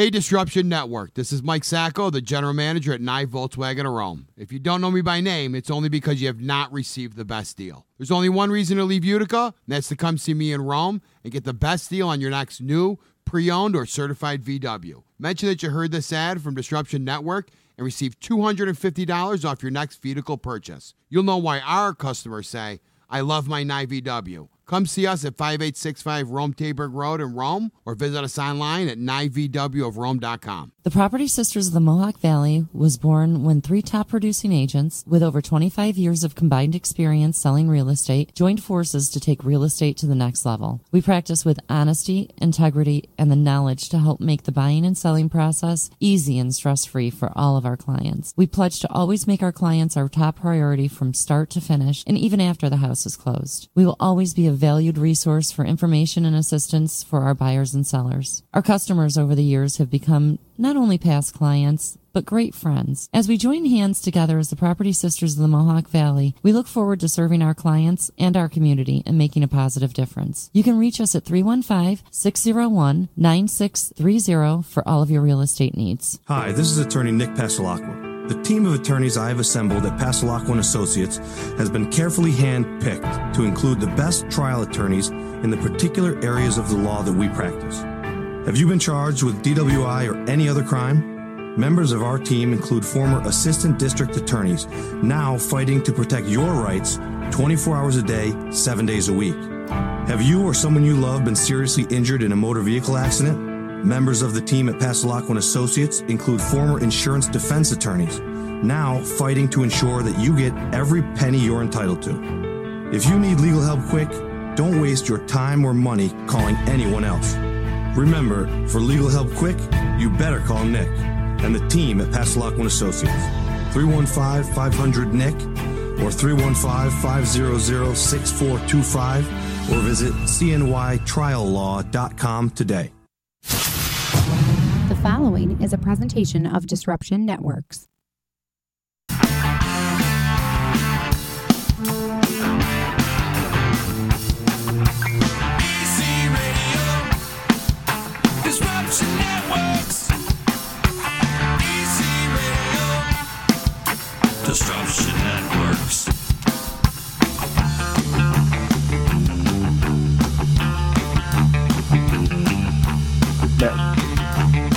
Hey, Disruption Network. This is Mike Sacco, the general manager at Nye Volkswagen of Rome. If you don't know me by name, it's only because you have not received the best deal. There's only one reason to leave Utica, and that's to come see me in Rome and get the best deal on your next new, pre-owned, or certified VW. Mention that you heard this ad from Disruption Network and receive $250 off your next vehicle purchase. You'll know why our customers say, I love my Nye VW. Come see us at 5865 Rome Taberg Road in Rome, or visit us online at nyvwofrome.com. The Property Sisters of the Mohawk Valley was born when 3 top producing agents with over 25 years of combined experience selling real estate joined forces to take real estate to the next level. We practice with honesty, integrity, and the knowledge to help make the buying and selling process easy and stress-free for all of our clients. We pledge to always make our clients our top priority from start to finish, and even after the house is closed. We will always be a valued resource for information and assistance for our buyers and sellers. Our customers over the years have become not only past clients, but great friends. As we join hands together as the Property Sisters of the Mohawk Valley, we look forward to serving our clients and our community and making a positive difference. You can reach us at 315-601-9630 for all of your real estate needs. Hi, this is attorney Nick Pasalacqua. The team of attorneys I have assembled at Pasalacqua & Associates has been carefully hand-picked to include the best trial attorneys in the particular areas of the law that we practice. Have you been charged with DWI or any other crime? Members of our team include former assistant district attorneys, now fighting to protect your rights 24 hours a day, 7 days a week. Have you or someone you love been seriously injured in a motor vehicle accident? Members of the team at Pasalacqua & Associates include former insurance defense attorneys, now fighting to ensure that you get every penny you're entitled to. If you need legal help quick, don't waste your time or money calling anyone else. Remember, for legal help quick, you better call Nick and the team at Pasalacqua & Associates. 315-500-NICK or 315-500-6425 or visit cnytriallaw.com today. The following is a presentation of Disruption Networks. Easy Radio, Disruption Networks. Easy Radio, Disruption Networks.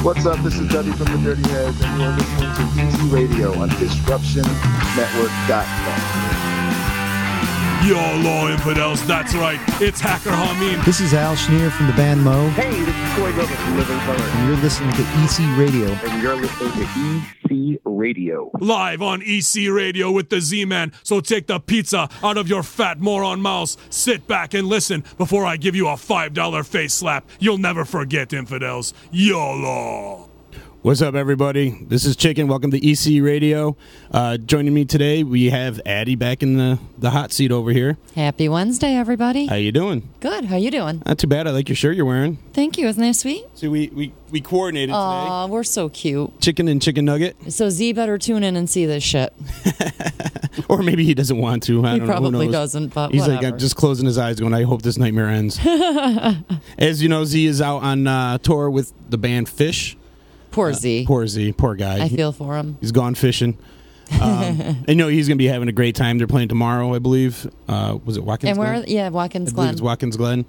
What's up? This is Duddy from the Dirty Heads, and you are listening to Easy Radio on DisruptionNetwork.net. Yo, law infidels, that's right. It's Hacker Hameen. This is Al Schneer from the band Mo. Hey, this is Corey Gogan from Living Color. And you're listening to EC Radio. And you're listening to EC Radio. Live on EC Radio with the Z-Man. So take the pizza out of your fat moron mouth. Sit back and listen before I give you a $5 face slap. You'll never forget, infidels. YOLO. What's up, everybody? This is Chicken. Welcome to EC Radio. Joining me today, we have Addie back in the hot seat over here. Happy Wednesday, everybody. How you doing? Good. How you doing? Not too bad. I like your shirt you're wearing. Thank you. Isn't that sweet? See, we coordinated today. Aw, we're so cute. Chicken and chicken nugget. So Z better tune in and see this shit. Or maybe he doesn't want to. I don't know. Who probably knows? doesn't, but He's whatever. like, I'm just closing his eyes going, I hope this nightmare ends. As you know, Z is out on tour with the band Fish. Poor Z. Poor Z. Poor guy. I feel for him. He's gone fishing. And you know, he's going to be having a great time. They're playing tomorrow, I believe. Was it Watkins Glen? And where? Watkins I Glen. believe it's Watkins Glen.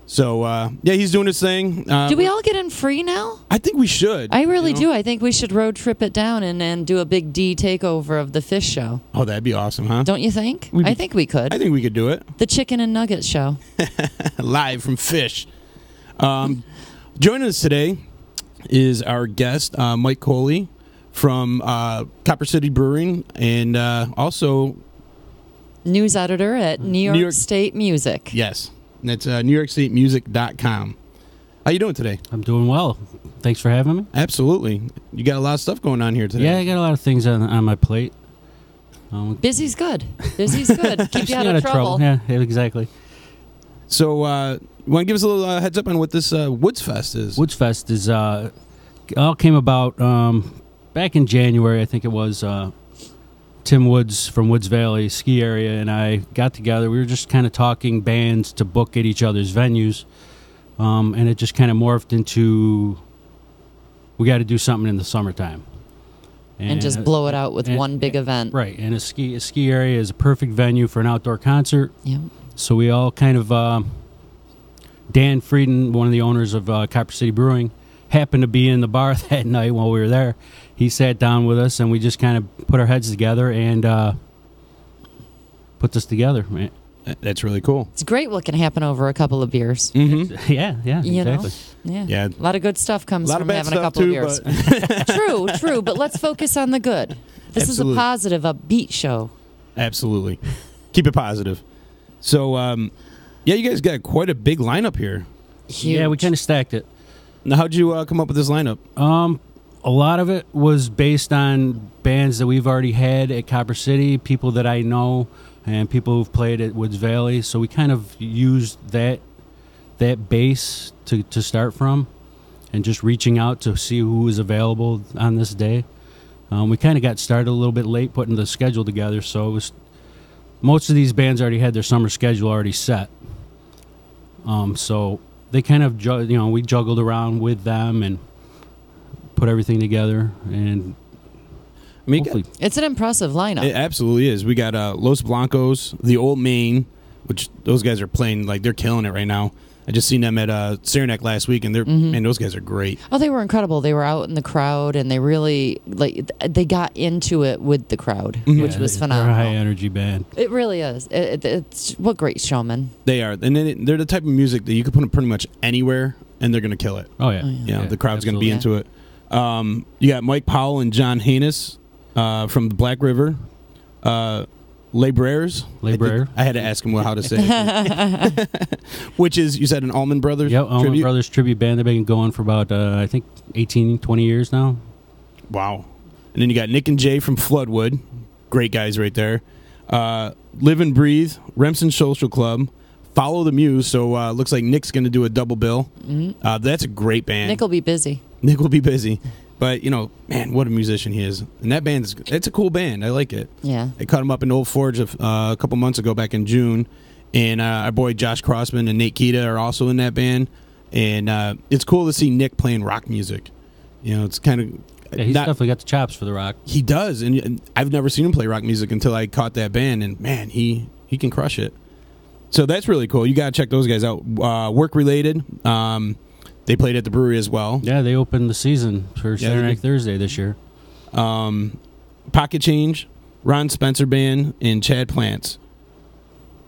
So, yeah, he's doing his thing. Do we all get in free now? I think we should. I really do. I think we should road trip it down and do a big D takeover of the Fish show. Oh, that'd be awesome, huh? Don't you think? I think we could. I think we could do it. The Chicken and Nugget show. Live from Fish. Joining us today is our guest, Mike Kohli from Copper City Brewing, and also news editor at New York State Music. Yes, and that's NewYorkStateMusic.com. How you doing today? I'm doing well. Thanks for having me. Absolutely. You got a lot of stuff going on here today. Yeah, I got a lot of things on my plate. Busy's good. Busy's good. Keep you out of trouble. Yeah, exactly. So, you want to give us a little heads up on what this Woods Fest is? Woods Fest is all came about back in January. I think it was Tim Woods from Woods Valley ski area and I got together. We were just kind of talking bands to book at each other's venues, and it just kind of morphed into we got to do something in the summertime. And just blow it out with one big event. Right, and a ski area is a perfect venue for an outdoor concert. Yep. So we all kind of, Dan Frieden, one of the owners of Copper City Brewing, happened to be in the bar that night while we were there. He sat down with us, and we just kind of put our heads together and put this together. Man. That's really cool. It's great what can happen over a couple of beers. Mm-hmm. Yeah, exactly. Yeah. A lot of good stuff comes from having a couple too, of beers. True, but let's focus on the good. This is a positive, upbeat show. Absolutely. Keep it positive. So, you guys got quite a big lineup here. Huge. Yeah, we kind of stacked it. Now, how'd you come up with this lineup? A lot of it was based on bands that we've already had at Copper City, people that I know, and people who've played at Woods Valley. So we kind of used that base to start from, and just reaching out to see who was available on this day. We kind of got started a little bit late putting the schedule together, so it was most of these bands already had their summer schedule already set. So they kind of we juggled around with them and put everything together, and it's an impressive lineup. It absolutely is. We got Los Blancos, the Old Main, which those guys are playing like they're killing it right now. I just seen them at Saranac last week, and man, those guys are great. Oh, they were incredible. They were out in the crowd, and they really they got into it with the crowd, which was phenomenal. They're a high energy band. It really is. It's what great showmen. They are, and then they're the type of music that you can put them pretty much anywhere, and they're gonna kill it. Oh yeah, the crowd's gonna be into it. You got Mike Powell and John Haynes from the Black River. Les Brers. I had to ask him how to say it. Which is, you said, an Allman Brothers tribute? Allman Brothers tribute band. They've been going for about, I think, 18, 20 years now. Wow. And then you got Nick and Jay from Floodwood. Great guys right there. Live and Breathe, Remsen Social Club, Follow the Muse. So looks like Nick's going to do a double bill. Mm-hmm. That's a great band. Nick will be busy. But, man, what a musician he is. And that it's a cool band. I like it. Yeah. I caught him up in Old Forge a couple months ago back in June. And our boy Josh Crossman and Nate Kita are also in that band. And it's cool to see Nick playing rock music. It's kind of... Yeah, he's definitely got the chops for the rock. He does. And I've never seen him play rock music until I caught that band. And, man, he can crush it. So that's really cool. You got to check those guys out. Work-related. They played at the brewery as well. Yeah, they opened the season for Saranac Thursday this year. Pocket Change, Ron Spencer Band, and Chad Plants.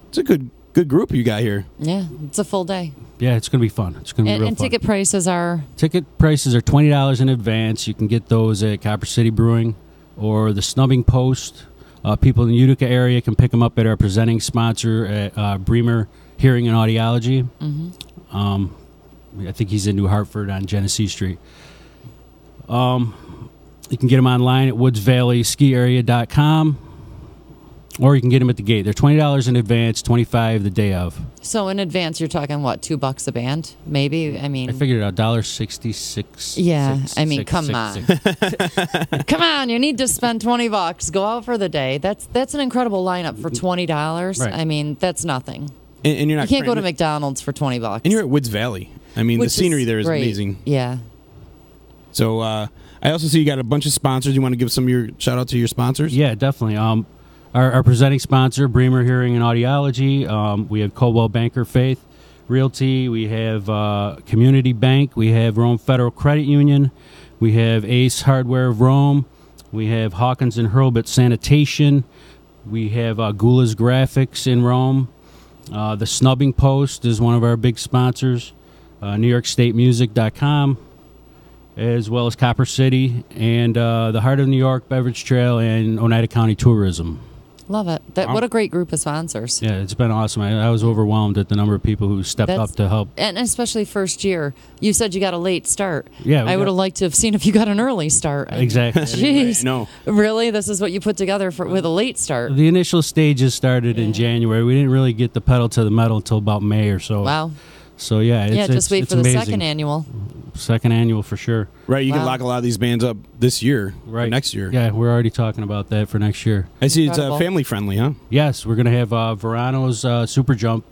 It's a good group you got here. Yeah, it's a full day. Yeah, it's going to be fun. It's going to be real fun. And ticket prices are? Ticket prices are $20 in advance. You can get those at Copper City Brewing or the Snubbing Post. People in the Utica area can pick them up at our presenting sponsor at Bremer Hearing and Audiology. Mm-hmm. I think he's in New Hartford on Genesee Street. You can get them online at woodsvalleyskiarea.com, or you can get them at the gate. They're $20 in advance, $25 the day of. So in advance, you're talking, what, $2 a band? Maybe? I mean... I figured it out, $1.66. Yeah, come on. Come on, you need to spend $20. Go out for the day. That's an incredible lineup for $20. Right. I mean, that's nothing. And you're not... You can't go to McDonald's for $20. And you're at Woods Valley. I mean, the scenery there is amazing. Yeah. So I also see you got a bunch of sponsors. You want to give some of your shout out to your sponsors? Yeah, definitely. Our presenting sponsor, Bremer Hearing and Audiology. We have Coldwell Banker Faith Realty. We have Community Bank. We have Rome Federal Credit Union. We have Ace Hardware of Rome. We have Hawkins and Hurlbut Sanitation. We have Gula's Graphics in Rome. The Snubbing Post is one of our big sponsors. NewYorkStateMusic.com, as well as Copper City and the Heart of New York Beverage Trail and Oneida County Tourism. Love it. What a great group of sponsors. Yeah, it's been awesome. I was overwhelmed at the number of people who stepped up to help. And especially first year. You said you got a late start. Yeah. I would have liked to have seen if you got an early start. Exactly. Jeez. No. Really? This is what you put together with a late start? The initial stages started in January. We didn't really get the pedal to the metal until about May or so. Wow. So, yeah. Just wait for the amazing. second annual. Second annual for sure. Right, you can lock a lot of these bands up this year, right? Next year. Yeah, we're already talking about that for next year. I see it's family friendly, huh? Yes, we're going to have Verano's Super Jump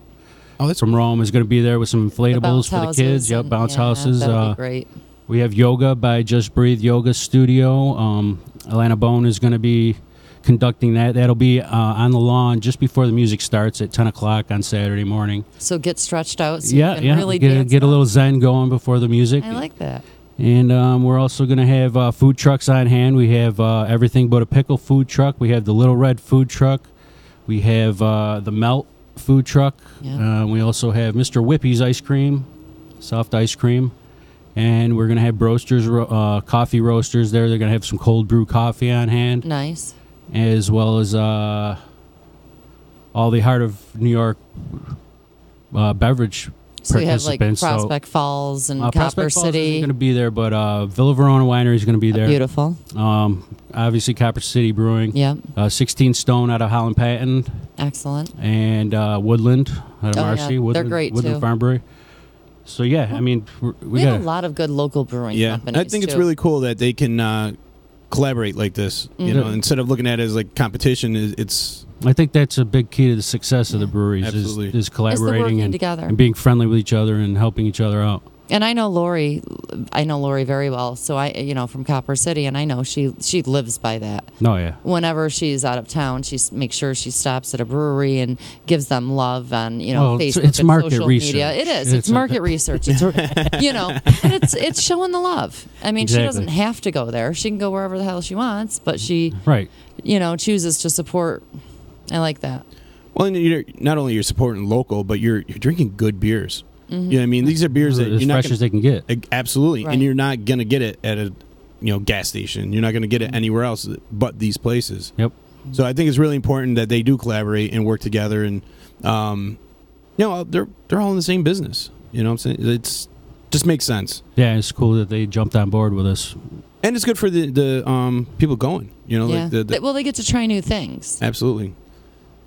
from Rome is going to be there with some inflatables for the kids. Yep, bounce houses. That'll be great. We have Yoga by Just Breathe Yoga Studio. Alana Bone is going to be conducting that. That'll be on the lawn just before the music starts at 10 o'clock on Saturday morning. So get stretched out so Yeah, you can yeah. really Get a little zen going before the music. I like that. And we're also going to have food trucks on hand. We have Everything But a Pickle food truck. We have the Little Red food truck. We have the Melt food truck. Yeah. We also have Mr. Whippy's ice cream, soft ice cream. And we're going to have Broasters, coffee roasters there. They're going to have some cold brew coffee on hand. Nice. As well as all the Heart of New York beverage So we have like participants. Prospect Falls and Copper Prospect Falls City. is going to be there, but Villa Verona Winery is going to be there. Beautiful. Obviously, Copper City Brewing. Yep. 16 Stone out of Holland Patton. Excellent. And Woodland out of Marcy. Yeah. Woodland, They're great Woodland too. Farm Brewery. So yeah, I mean, We have a lot of good local brewing Yeah, companies. I think it's too. really cool that they can collaborate like this. You know, instead of looking at it as like competition, it's. I think that's a big key to the success of the breweries Absolutely. is collaborating working and, together. and being friendly with each other and helping each other out. And I know Lori very well. So from Copper City, and I know she lives by that. Oh yeah. Whenever she's out of town, she makes sure she stops at a brewery and gives them love on Well, Facebook it's and market social research. media. It is. It's market research. It's and it's showing the love. I mean, Exactly. she doesn't have to go there. She can go wherever the hell she wants, but she Right. chooses to support. I like that. Well, and you're not only you're supporting local, but you're drinking good beers. You know what I mean? These are beers that as you're not fresh as they can get. Absolutely, Right. and you're not gonna get it at a gas station. You're not gonna get it anywhere else but these places. Yep. So I think it's really important that they do collaborate and work together, and they're all in the same business. You know what I'm saying? It's just makes sense. Yeah, it's cool that they jumped on board with us. And it's good for the people going. Yeah. Like Well, they get to try new things. absolutely.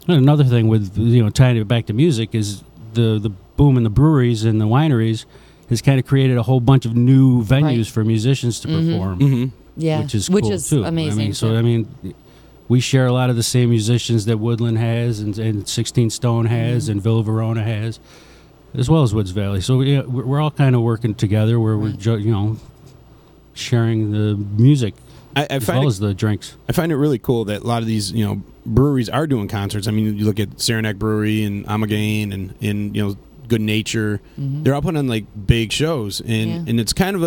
And another thing with tying it back to music is the boom in the breweries and the wineries has kind of created a whole bunch of new venues Right. for musicians to perform, Mm-hmm. Yeah, which is cool too. amazing. I mean, we share a lot of the same musicians that Woodland has and 16 Stone has and Villa Verona has, as well as Woods Valley. So we're all kind of working together where we're sharing the music as well as the drinks. I find it really cool that a lot of these breweries are doing concerts. I mean, you look at Saranac Brewery and Amagain and Good Nature. Mm-hmm. They're all putting on like big shows, and it's kind of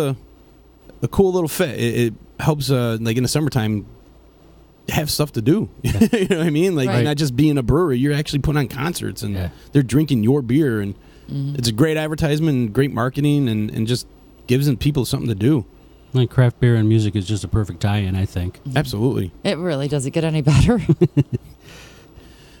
a cool little fit. It helps like in the summertime have stuff to do. You know what I mean? Like Right. not just being a brewery, you're actually putting on concerts and they're drinking your beer, and it's a great advertisement and great marketing and just gives people something to do. Like craft beer and music is just a perfect tie-in, I think. Absolutely. It really does. It get any better?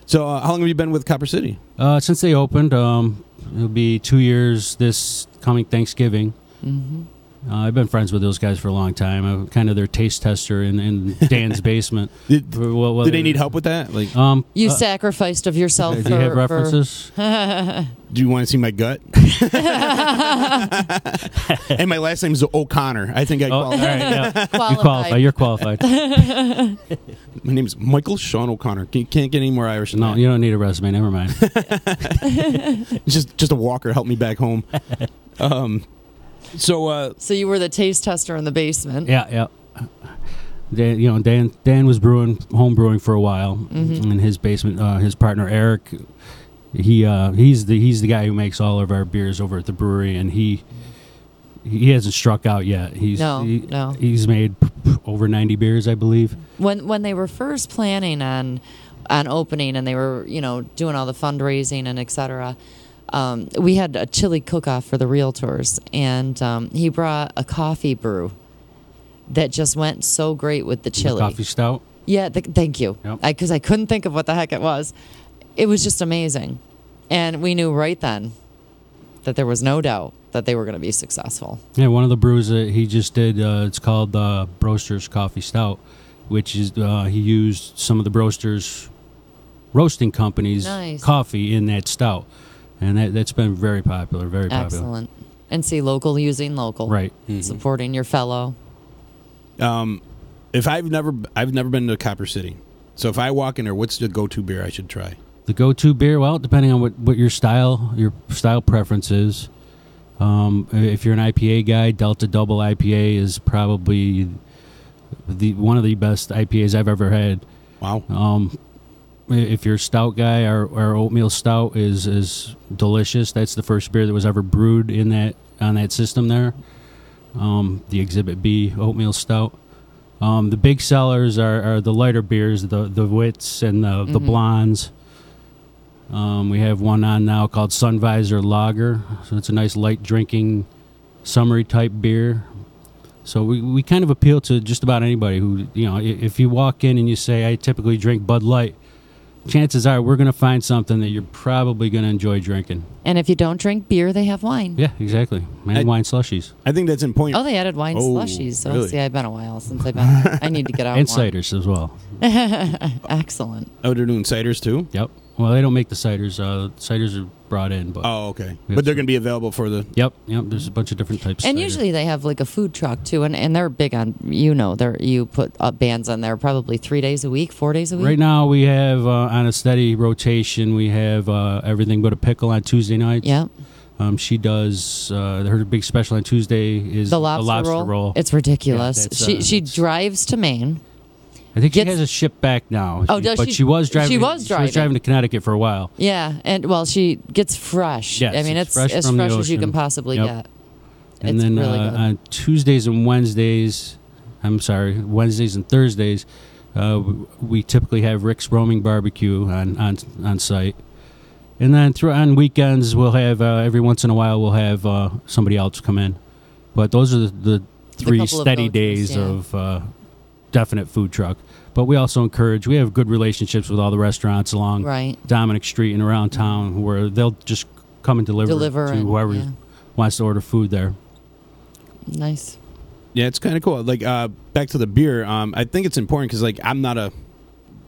So how long have you been with Copper City? Since they opened, it'll be 2 years this coming Thanksgiving. Mm-hmm. I've been friends with those guys for a long time. I'm kind of their taste tester in Dan's basement. Did they need help with that? Like, You sacrificed of yourself. Do you have references? do you want to see my gut? And my last name is O'Connor. I think I All qualify. right, yeah. Qualified. You qualify. You're qualified. My name is Michael Sean O'Connor. Can't get any more Irish than No, that. you don't need a resume. Never mind. Just a walker helped me back home. So So you were the taste tester in the basement. Yeah. Dan was home brewing for a while in his basement. His partner Eric, he's the guy who makes all of our beers over at the brewery, and he hasn't struck out yet. No. He's made over 90 beers, I believe. When they were first planning on opening, and they were doing all the fundraising and etc. We had a chili cook-off for the realtors, and he brought a coffee brew that just went so great with the chili. Coffee stout. Yeah, thank you. Because I couldn't think of what the heck it was. It was just amazing, and we knew right then that there was no doubt that they were going to be successful. Yeah, one of the brews that he just did, it's called Broasters Coffee Stout, which is he used some of the Broasters roasting company's coffee in that stout. And that's been very popular, very popular. Excellent. And see, local using local. Right. Supporting your fellow. if I've never been to Copper City, so if I walk in there, what's the go-to beer I should try? The go-to beer, well, depending on what your style preference is. If you're an IPA guy, Delta Double IPA is probably one of the best IPAs I've ever had. Wow. If you're a stout guy, our oatmeal stout is delicious. That's the first beer that was ever brewed on that system there. The Exhibit B oatmeal stout. The big sellers are the lighter beers, the Wits and the Blondes. We have one on now called Sunvisor Lager. So it's a nice light drinking, summery type beer. So we kind of appeal to just about anybody who, if you walk in and you say, I typically drink Bud Light, chances are we're going to find something that you're probably going to enjoy drinking. And if you don't drink beer, they have wine. Yeah, exactly. And wine slushies. I think that's important. Oh, they added wine slushies. So really? See, I've been a while since I've been. I need to get out. And more. ciders as well. Excellent. Oh, they're doing ciders too? Yep. Well, they don't make the ciders. Ciders are brought in, but okay. But they're going to be available for the. Yep. There's a bunch of different types. And of usually they have like a food truck too, and they're big on you put bands on there probably 3 days a week, 4 days a week. Right now we have on a steady rotation. We have Everything But a Pickle on Tuesday nights. Yep. She does her big special on Tuesday is the lobster roll. It's ridiculous. Yeah, she drives to Maine. I think she has a ship back now. Oh, does but she? She was driving. She was driving to Connecticut for a while. Yeah, and she gets fresh. Yes, I mean, it's fresh as from the fresh as you ocean. can possibly get. And it's then really good. on Tuesdays and Wednesdays, Wednesdays and Thursdays, we typically have Rick's Roaming Barbecue on site. And then on weekends, we'll have every once in a while we'll have somebody else come in. But those are the three steady days of definite food truck. But we also we have good relationships with all the restaurants along Dominic Street and around town where they'll just come and deliver to whoever wants to order food there. Nice. Yeah, it's kind of cool. Like back to the beer, I think it's important because I'm not a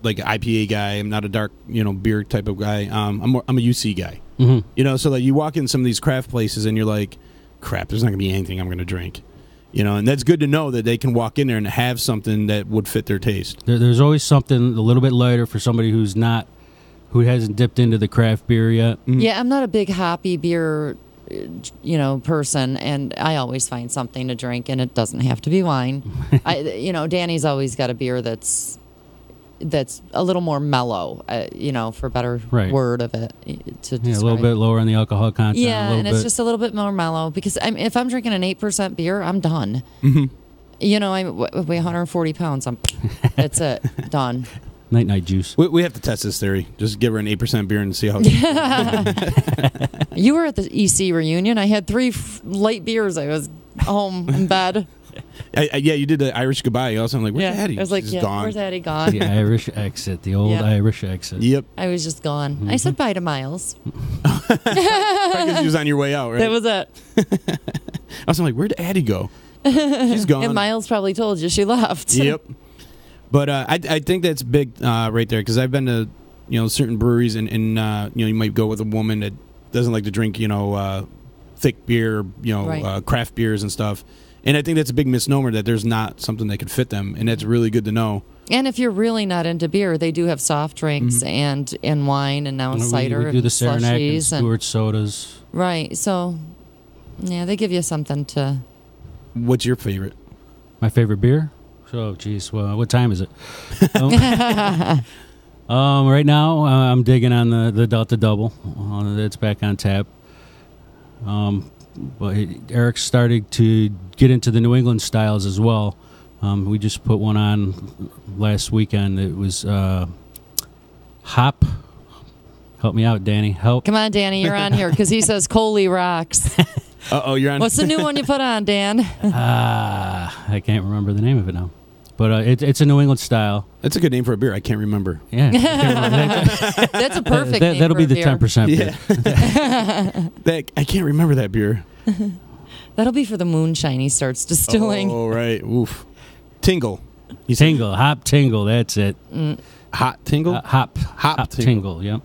IPA guy. I'm not a dark beer type of guy. I'm a UC guy. Mm-hmm. So you walk in some of these craft places and you're like, crap, there's not gonna be anything I'm gonna drink. And that's good to know that they can walk in there and have something that would fit their taste. There's always something a little bit lighter for somebody who hasn't dipped into the craft beer yet. Mm-hmm. Yeah, I'm not a big hoppy beer, person, and I always find something to drink, and it doesn't have to be wine. Danny's always got a beer that's a little more mellow, for a better word of it. To a little bit lower on the alcohol content. Yeah, and it's just a little bit more mellow because if I'm drinking an 8% beer, I'm done. Mm-hmm. I weigh 140 pounds. That's it. Done. Night juice. We have to test this theory. Just give her an 8% beer and see how it goes. You were at the EC reunion. I had 3 light beers. I was home in bed. You did the Irish goodbye. Also, I'm like, where's Addie? I was like, gone. Where's Addie gone? The Irish exit, the old Irish exit. Yep. I was just gone. Mm-hmm. I said bye to Miles. Because she was on your way out, right? That was it. I was like, where'd Addie go? She's gone. And Miles probably told you she left. Yep. But I think that's big right there because I've been to certain breweries and you might go with a woman that doesn't like to drink thick beer, craft beers and stuff. And I think that's a big misnomer that there's not something that could fit them, and that's really good to know. And if you're really not into beer, they do have soft drinks and wine and now cider. We do the Saranac and slushies Stewart sodas. Right. So, yeah, they give you something to... What's your favorite? My favorite beer? Oh, geez. Well, what time is it? Right now, I'm digging on the Delta Double. That's back on tap. But Eric started to get into the New England styles as well. We just put one on last weekend. It was hop. Help me out, Danny. Help. Come on, Danny. You're on here because he says Kohli rocks. Uh-oh, you're on. What's the new one you put on, Dan? I can't remember the name of it now. But it's a New England style. That's a good name for a beer. I can't remember. Yeah. That's a perfect name that'll for be a the beer. 10% beer. I can't remember that beer. That'll be for the moonshine he starts distilling. Oh, right. Oof. Tingle. Tingle. Hop Tingle. That's it. Hot Tingle? Hop Tingle. Yep.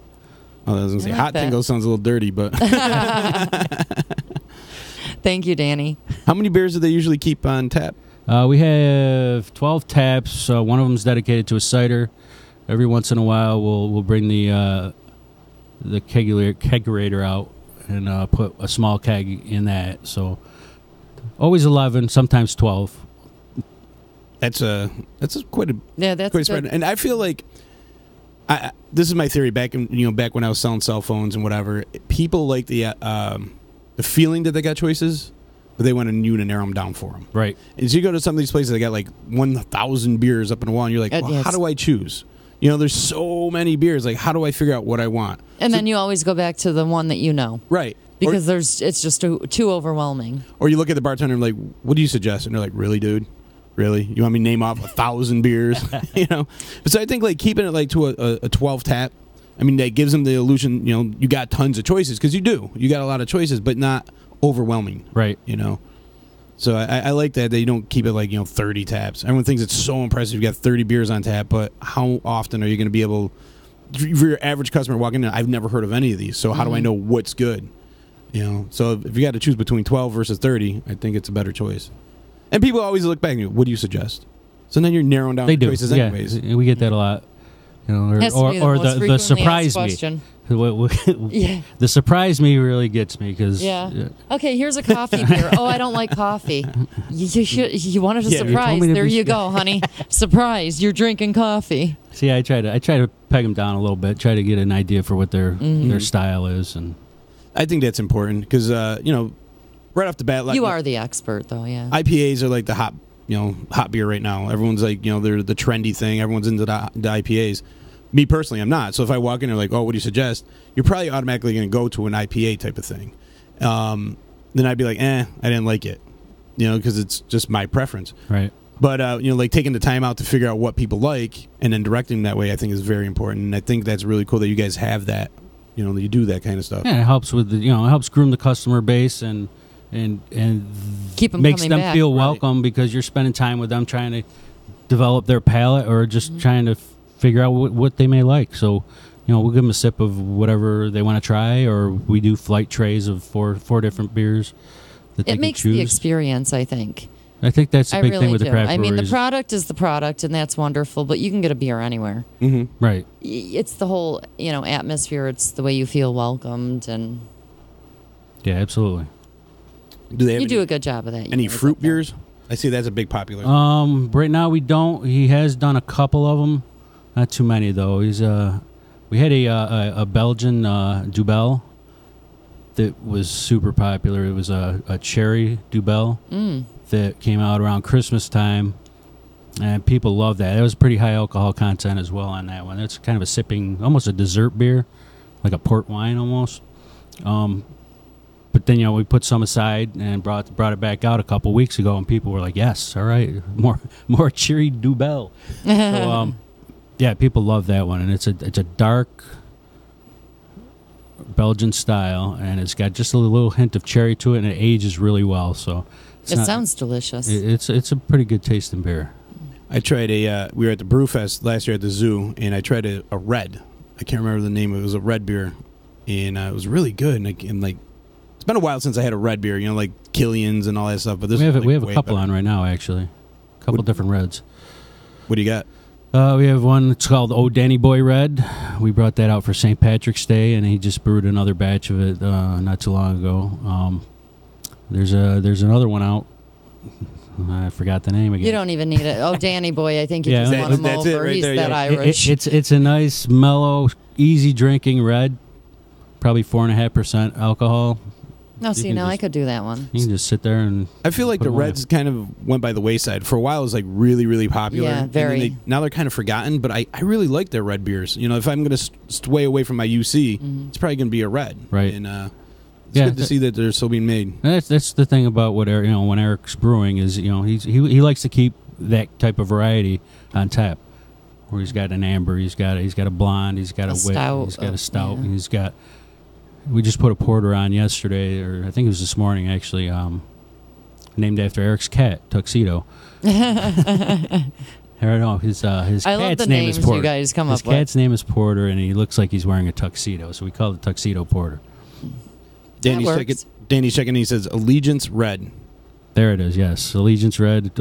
Oh, I was going to say hot that. Tingle sounds a little dirty, but... Thank you, Danny. How many beers do they usually keep on tap? We have 12 taps. One of them is dedicated to a cider. Every once in a while, we'll bring the kegerator out and put a small keg in that. So always 11, sometimes 12. That's quite a that's quite a spread. good. And I feel like this is my theory. Back when I was selling cell phones and whatever, people like the feeling that they got choices, but they want you to narrow them down for them. Right. And so you go to some of these places that got like 1,000 beers up in a wall, and you're like, well, yes. how do I choose? There's so many beers. Like, how do I figure out what I want? And then you always go back to the one that you know. Right. Because it's just too overwhelming. Or you look at the bartender and like, what do you suggest? And they're like, really, dude? Really? You want me to name off 1,000 beers? So I think like keeping it like to a 12 tap, I mean, that gives them the illusion, you got tons of choices, because you do. You got a lot of choices, but not overwhelming. Right. So I like that you don't keep it like 30 taps. Everyone thinks it's so impressive you got 30 beers on tap, but how often are you going to be able, for your average customer walking in, I've never heard of any of these, so how do I know what's good? So if you got to choose between 12 versus 30, I think it's a better choice. And people always look back and go, what do you suggest? So then you're narrowing down choices anyways. We get that a lot. Has to be the most the frequently surprise asked me. question. Yeah. The surprise me really gets me because Okay, here's a coffee beer. Oh, I don't like coffee. You wanted a surprise. There you go, honey. Surprise! You're drinking coffee. See, I try to peg them down a little bit, try to get an idea for what their style is, and I think that's important because right off the bat, like you are the expert, though. Yeah, IPAs are like the hot beer right now. Everyone's like they're the trendy thing. Everyone's into the IPAs. Me personally, I'm not. So if I walk in and like, oh, what do you suggest? You're probably automatically going to go to an IPA type of thing. Then I'd be like, I didn't like it, because it's just my preference. Right. But like taking the time out to figure out what people like and then directing them that way, I think is very important. And I think that's really cool that you guys have that. That you do that kind of stuff. Yeah, it helps with it helps groom the customer base and keep them makes coming them back. feel welcome because you're spending time with them trying to develop their palate or just trying to figure out what they may like. So, we'll give them a sip of whatever they want to try, or we do flight trays of four different beers that they It can makes choose. the experience, I think. I think that's a big really thing with do. the craft I mean, the breweries. product is the product, and that's wonderful, but you can get a beer anywhere. Mm-hmm. Right. It's the whole, atmosphere. It's the way you feel welcomed, and Yeah, absolutely. Do they have you do a good job of that. any fruit beers? I see that's a big popular. Right now we don't. He has done a couple of them, not too many though. We had a Belgian Dubel that was super popular. It was a cherry Dubel that came out around Christmas time, and people love that. It was pretty high alcohol content as well on that one. It's kind of a sipping, almost a dessert beer, like a port wine almost. But then we put some aside and brought it back out a couple weeks ago, and people were like, "Yes, all right, more cherry Dubel." So yeah, people love that one, and it's a dark Belgian style, and it's got just a little hint of cherry to it, and it ages really well. So it sounds delicious. It's a pretty good tasting beer. I tried we were at the Brewfest last year at the zoo, and I tried a red. I can't remember the name. It was a red beer, and it was really good. And like, it's been a while since I had a red beer, like Killian's and all that stuff. But this we have is a couple on right now, actually, a couple different reds. What do you got? We have one. It's called Oh Danny Boy Red. We brought that out for St. Patrick's Day, and he just brewed another batch of it not too long ago. There's another one out. I forgot the name again. You don't even need it. Oh, Danny Boy, I think you just won him that's over. it right He's there, that yeah. Irish. It's a nice, mellow, easy drinking red. Probably 4.5% alcohol. No, see, now I could do that one. You can just sit there and. I feel like the reds kind of went by the wayside. For a while, it was like really, really popular. Yeah, very. And then now they're kind of forgotten, but I really like their red beers. If I'm going to stray away from my UC, it's probably going to be a red. Right. And it's good to see that they're still being made. That's the thing about when Eric's brewing is he likes to keep that type of variety on tap. Where he's got an amber, he's got a blonde, he's got a wit, stout, he's got a stout, yeah. and he's got. We just put a porter on yesterday, or I think it was this morning actually, named after Eric's cat, Tuxedo. I don't know, his I cat's love the name names is Porter. you guys come his up with. cat's name is Porter, and he looks like he's wearing a tuxedo, so we call it Tuxedo Porter. Danny's checking. He says Allegiance Red. There it is. Yes, Allegiance Red.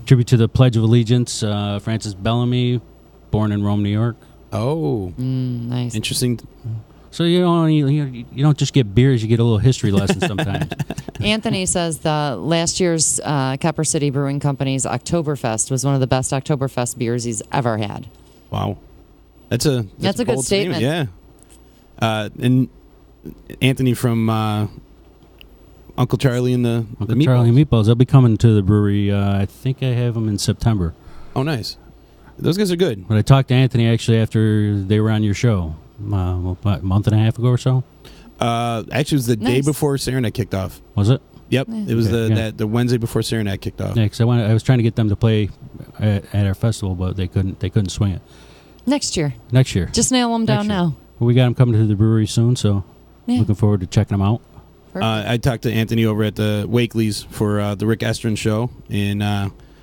Tribute to the Pledge of Allegiance. Francis Bellamy, born in Rome, New York. Oh, nice. interesting. So you don't just get beers; you get a little history lesson sometimes. Anthony says the last year's Copper City Brewing Company's Oktoberfest was one of the best Oktoberfest beers he's ever had. Wow, that's a good bold statement. Yeah, and Anthony from Uncle Charlie and the Uncle Charlie and Meatballs. They'll be coming to the brewery. I think I have them in September. Oh, nice. Those guys are good. But I talked to Anthony actually after they were on your show, a month and a half ago or so. Actually, it was the day before Saranac kicked off. Was it? Yep, it was the Wednesday before Saranac kicked off. Yeah, because I was trying to get them to play at our festival, but they couldn't swing it. Next year. Just nail them down now. Well, we got them coming to the brewery soon, so looking forward to checking them out. I talked to Anthony over at the Wakely's for the Rick Estrin show, and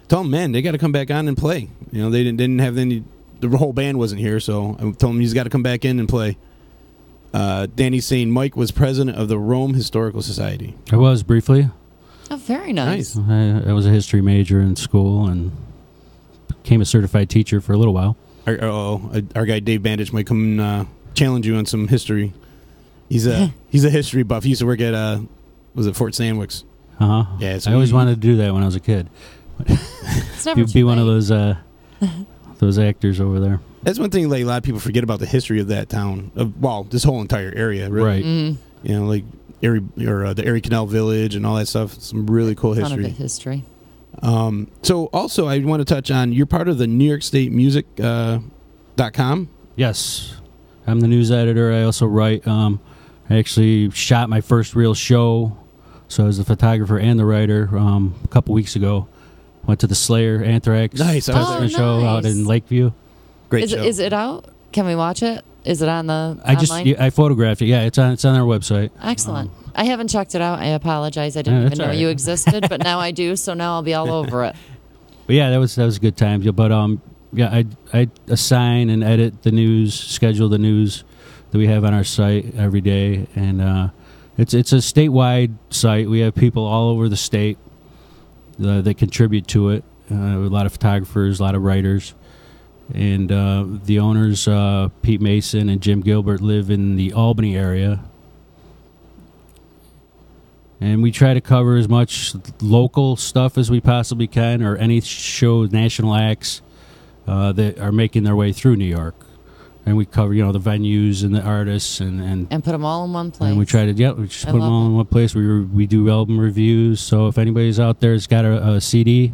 told him, man, they got to come back on and play. They didn't have any. The whole band wasn't here, so I told him he's got to come back in and play. Danny's saying Mike was president of the Rome Historical Society. I was briefly. Oh, very nice. I was a history major in school and became a certified teacher for a little while. Our guy Dave Bandage might come and challenge you on some history. He's a history buff. He used to work at was it Fort Sandwicks? Yeah, I always wanted to do that when I was a kid. It's never be one of those actors over there. That's one thing like a lot of people forget about the history of that town. This whole entire area, really. Right. Mm-hmm. Like Erie or the Erie Canal Village and all that stuff. Some really cool history. Ton of history. So also I want to touch on, you're part of the New York State Music.com. Yes. I'm the news editor. I also write. I actually shot my first real show. So I was the photographer and the writer a couple weeks ago. Went to the Slayer Anthrax show out in Lakeview. Great show. Is it out? Can we watch it? Is it on the online? I photographed it. Yeah, it's on our website. Excellent. I haven't checked it out. I apologize. I didn't even know you existed, but now I do. So now I'll be all over it. But yeah, that was a good time. But I assign and edit the news, schedule the news that we have on our site every day, and it's a statewide site. We have people all over the state that contribute to it. A lot of photographers, a lot of writers, and the owners, Pete Mason and Jim Gilbert, live in the Albany area. And we try to cover as much local stuff as we possibly can, or any show, national acts that are making their way through New York. And we cover, the venues and the artists and put them all in one place. And we try to, we just put them all in one place. We do album reviews. So if anybody's out there has got a CD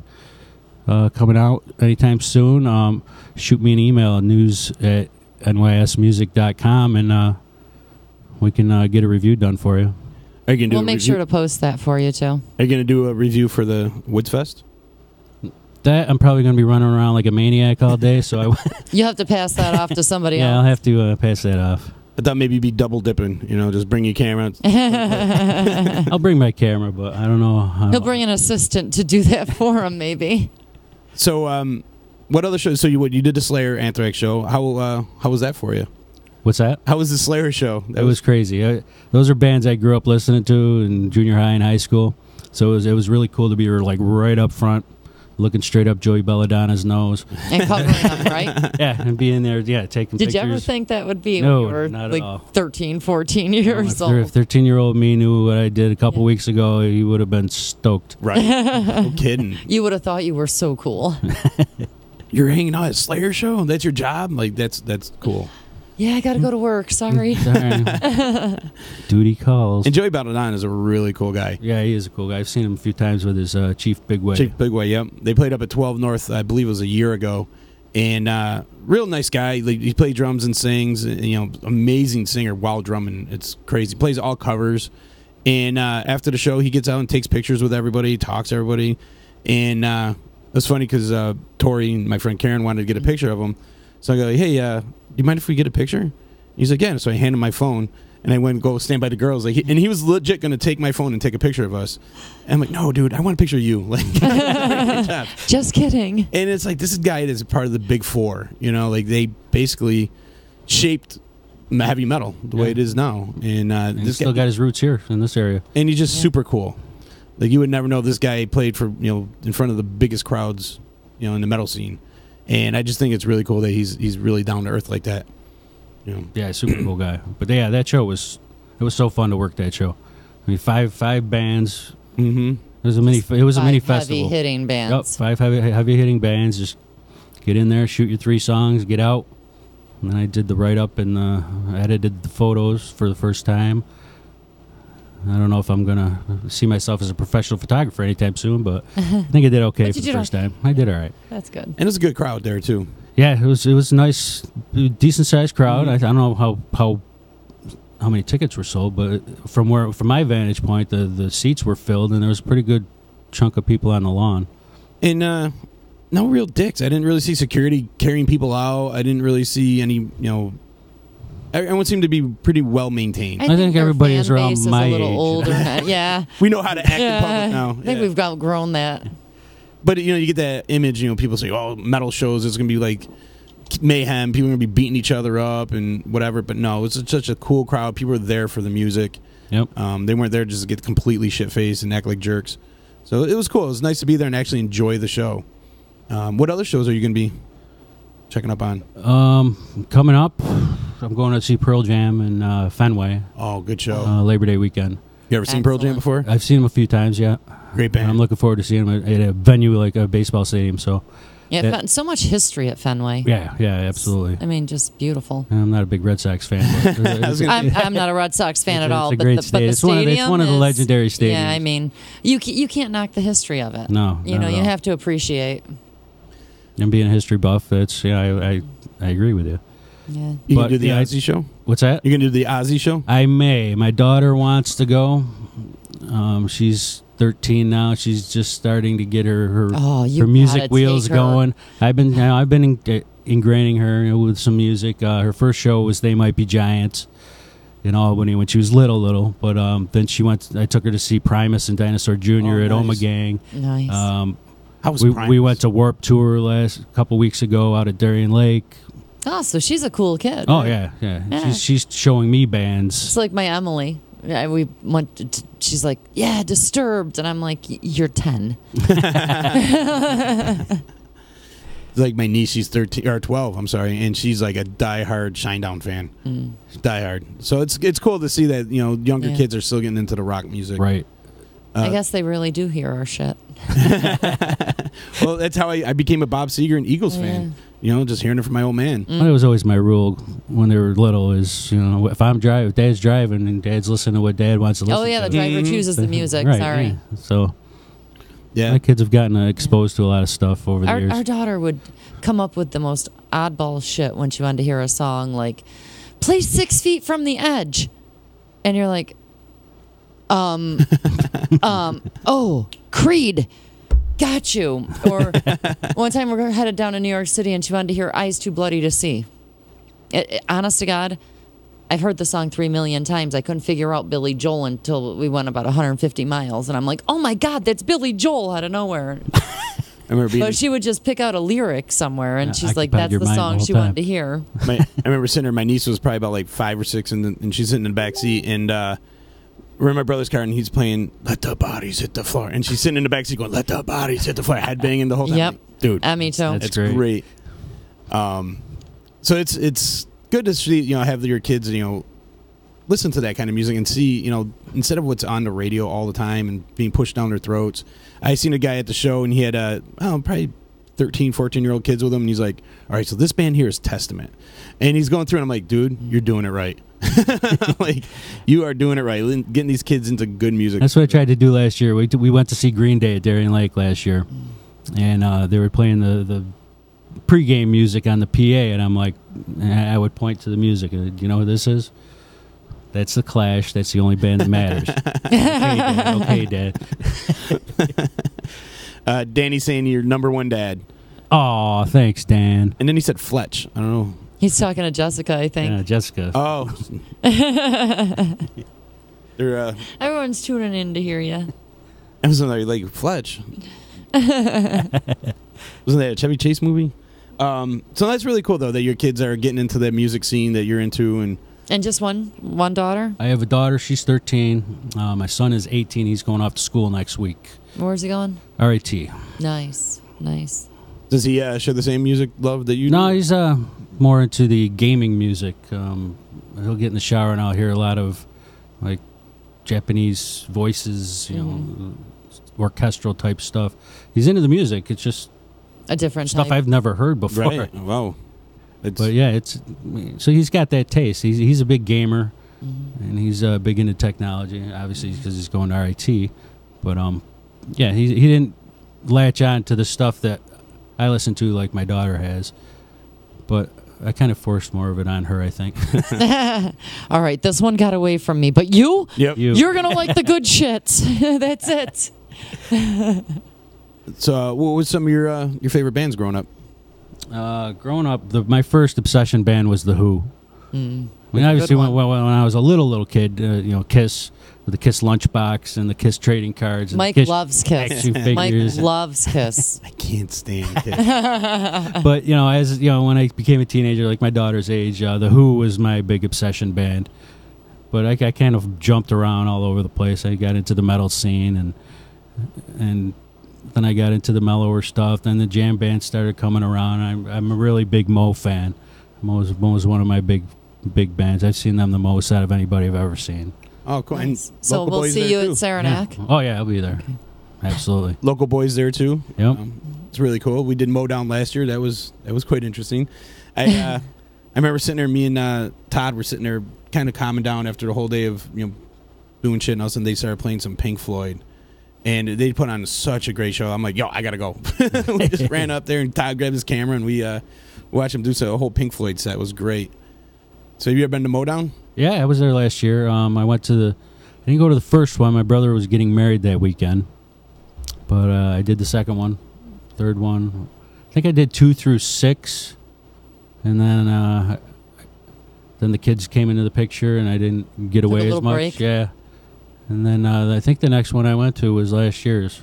coming out anytime soon, shoot me an email, news@nysmusic.com, and we can get a review done for you. We'll make sure to post that for you, too. Are you going to do a review for the Woods Fest? That I'm probably going to be running around like a maniac all day, so you have to pass that off to somebody else. Yeah, I'll have to pass that off. I thought maybe you'd be double dipping, just bring your camera. I'll bring my camera, but I don't know. He'll bring an assistant to do that for him, maybe. So, what other shows? So you did the Slayer Anthrax show. How was that for you? What's that? How was the Slayer show? It was crazy. Those are bands I grew up listening to in junior high and high school. So it was really cool to be like right up front, looking straight up Joey Belladonna's nose. And covering them, right? Yeah, and being there, taking pictures. Did you ever think that would be no, when you were not like at all. 13, 14 years old? If 13-year-old me knew what I did a couple weeks ago, he would have been stoked. Right. No kidding. You would have thought you were so cool. You're hanging out at Slayer show? That's your job? Like, that's cool. Yeah, I got to go to work. Sorry. Duty calls. And Joey Belladonna is a really cool guy. Yeah, he is a cool guy. I've seen him a few times with his Chief Bigway. Chief Bigway, yep. They played up at 12 North, I believe it was a year ago. And real nice guy. He plays drums and sings. Amazing singer while drumming. It's crazy. Plays all covers. And after the show, he gets out and takes pictures with everybody, talks to everybody. And it was funny because Tori and my friend Karen wanted to get a picture of him. So I go, hey, do you mind if we get a picture? He's like, yeah. So I hand him my phone, and I went and go stand by the girls. And he was legit going to take my phone and take a picture of us. And I'm like, no, dude, I want a picture of you. Just kidding. And it's like, this is a guy that's part of the Big Four. They basically shaped heavy metal the way it is now. And he's still got his roots here in this area. And he's just super cool. Like, you would never know this guy played for, in front of the biggest crowds, in the metal scene. And I just think it's really cool that he's really down to earth like that. Yeah. Super cool guy. But yeah, that show was so fun to work that show. I mean, five bands. Mm-hmm. It was a mini Five festival. heavy hitting bands. Yep, 5 heavy hitting bands. Just get in there, shoot your 3 songs, get out. And then I did the write up and edited the photos for the first time. I don't know if I'm gonna see myself as a professional photographer anytime soon, but I think I did okay for the first time. I did all right. That's good. And it was a good crowd there too. Yeah, it was a nice, decent sized crowd. I don't know how many tickets were sold, but from my vantage point, the seats were filled and there was a pretty good chunk of people on the lawn. And no real dicks. I didn't really see security carrying people out. I didn't really see any, everyone seemed to be pretty well maintained. I think everybody is around my a little age. older. Yeah. We know how to act in public now. I think we've outgrown that. But you get that image. People say, "Oh, metal shows it's gonna be like mayhem. People are gonna be beating each other up and whatever." But no, it's such a cool crowd. People were there for the music. Yep. They weren't there just to get completely shit faced and act like jerks. So it was cool. It was nice to be there and actually enjoy the show. What other shows are you gonna be checking up on? Coming up, I'm going to see Pearl Jam in Fenway. Oh, good show. Labor Day weekend. You ever seen Pearl Jam before? I've seen them a few times. Yeah. Great band. I'm looking forward to seeing them at a venue like a baseball stadium. So. Yeah, so much history at Fenway. Yeah, absolutely. I mean, just beautiful. I'm not a big Red Sox fan. But I'm not a Red Sox fan at all. It's a great stadium. It's one of the legendary stadiums. Yeah, I mean, you can't knock the history of it. No, you have to appreciate. And being a history buff, I agree with you. Yeah. You can do the Ozzy show? What's that? You can do the Ozzy show? I may. My daughter wants to go. She's 13 now. She's just starting to get her music wheels going. I've been ingraining her with some music. Her first show was They Might Be Giants in Albany when she was little. But then I took her to see Primus and Dinosaur Jr. at Omegang. Nice. How was Primus? We went to Warped Tour couple weeks ago out at Darien Lake. Oh, so she's a cool kid. Oh, right? yeah. She's showing me bands. It's like my Emily. We went. She's like, yeah, Disturbed, and I'm like, you're 10. It's like my niece. She's 13 or 12. I'm sorry, and she's like a diehard Shinedown fan. Diehard. So it's cool to see that younger kids are still getting into the rock music. Right. I guess they really do hear our shit. Well, that's how I became a Bob Seger and Eagles fan. Just hearing it from my old man. Well, it was always my rule when they were little is, if Dad's driving and Dad's listening to what Dad wants to listen to. Oh, yeah, the driver chooses the music. Right, Sorry. Yeah. So, yeah, my kids have gotten exposed to a lot of stuff over the years. Our daughter would come up with the most oddball shit when she wanted to hear a song like, play 6 Feet from the Edge. And you're like, Creed. Got you. Or one time we're headed down to New York City and she wanted to hear Eyes Too Bloody to See. Honest to God, I've heard the song 3 million times. I couldn't figure out Billy Joel until we went about 150 miles. And I'm like, oh my God, that's Billy Joel out of nowhere. But she would just pick out a lyric somewhere and she's like, that's the song she wanted to hear. I remember sitting there, my niece was probably about like 5 or 6 and she's sitting in the back seat and we're in my brother's car and he's playing "Let the Bodies Hit the Floor" and she's sitting in the backseat going "Let the bodies hit the floor," headbanging the whole time. Yep, like, dude, me too. That's great. So it's good to see have your kids listen to that kind of music and see instead of what's on the radio all the time and being pushed down their throats. I seen a guy at the show and he had probably 13, 14-year-old kids with him and he's like, all right, so this band here is Testament, and he's going through and I'm like, dude, you're doing it right. Like, you are doing it right, getting these kids into good music. That's what I tried to do last year. We went to see Green Day at Darien Lake last year, and they were playing the pregame music on the PA, and I'm like, I would point to the music. Do you know who this is? That's the Clash. That's the only band that matters. Okay, Dad. Danny's saying you're number one dad. Oh, thanks, Dan. And then he said Fletch. I don't know. He's talking to Jessica, I think. Yeah, Jessica. Oh. They're, everyone's tuning in to hear you. I was like Fletch. Wasn't that a Chevy Chase movie? So that's really cool, though, that your kids are getting into that music scene that you're into. And just one daughter? I have a daughter. She's 13. My son is 18. He's going off to school next week. Where's he going? RIT. Nice. Does he share the same music love that you do? No, more into the gaming music. He'll get in the shower and I'll hear a lot of like Japanese voices, orchestral type stuff. He's into the music. It's just a different stuff type. I've never heard before. Right. Wow. But yeah, so he's got that taste. He's a big gamer, and he's big into technology. Obviously, because he's going to RIT. But yeah, he didn't latch on to the stuff that I listen to like my daughter has. But I kind of forced more of it on her, I think. All right, this one got away from me, but you're gonna like the good shit. That's it. So, what was some of your favorite bands growing up? Growing up, my first obsession band was The Who. I mean, obviously, when I was a little kid, Kiss with the Kiss lunchbox and the Kiss trading cards. And Mike Kiss loves Kiss. action figures. Mike loves Kiss. I can't stand Kiss. But as when I became a teenager, like my daughter's age, The Who was my big obsession band. But I kind of jumped around all over the place. I got into the metal scene, and then I got into the mellower stuff. Then the jam bands started coming around. I'm a really big Mo fan. Mo's one of my big bands. I've seen them the most out of anybody I've ever seen. Oh, cool. And So we'll see you at Saranac. Yeah. Oh, yeah, I'll be there. Okay. Absolutely. Local boys there, too. Yep. It's really cool. We did Mow Down last year. That was quite interesting. I remember sitting there, me and Todd were sitting there kind of calming down after the whole day of doing shit, and all of a sudden they started playing some Pink Floyd. And they put on such a great show. I'm like, yo, I got to go. We just ran up there, and Todd grabbed his camera, and we watched him do a whole Pink Floyd set. It was great. So have you ever been to Mow Down? Yeah, I was there last year. I didn't go to the first one. My brother was getting married that weekend. But I did the second one, third one. I think I did 2 through 6. And then the kids came into the picture, and I didn't get away as much. Break. Yeah. And then I think the next one I went to was last year's.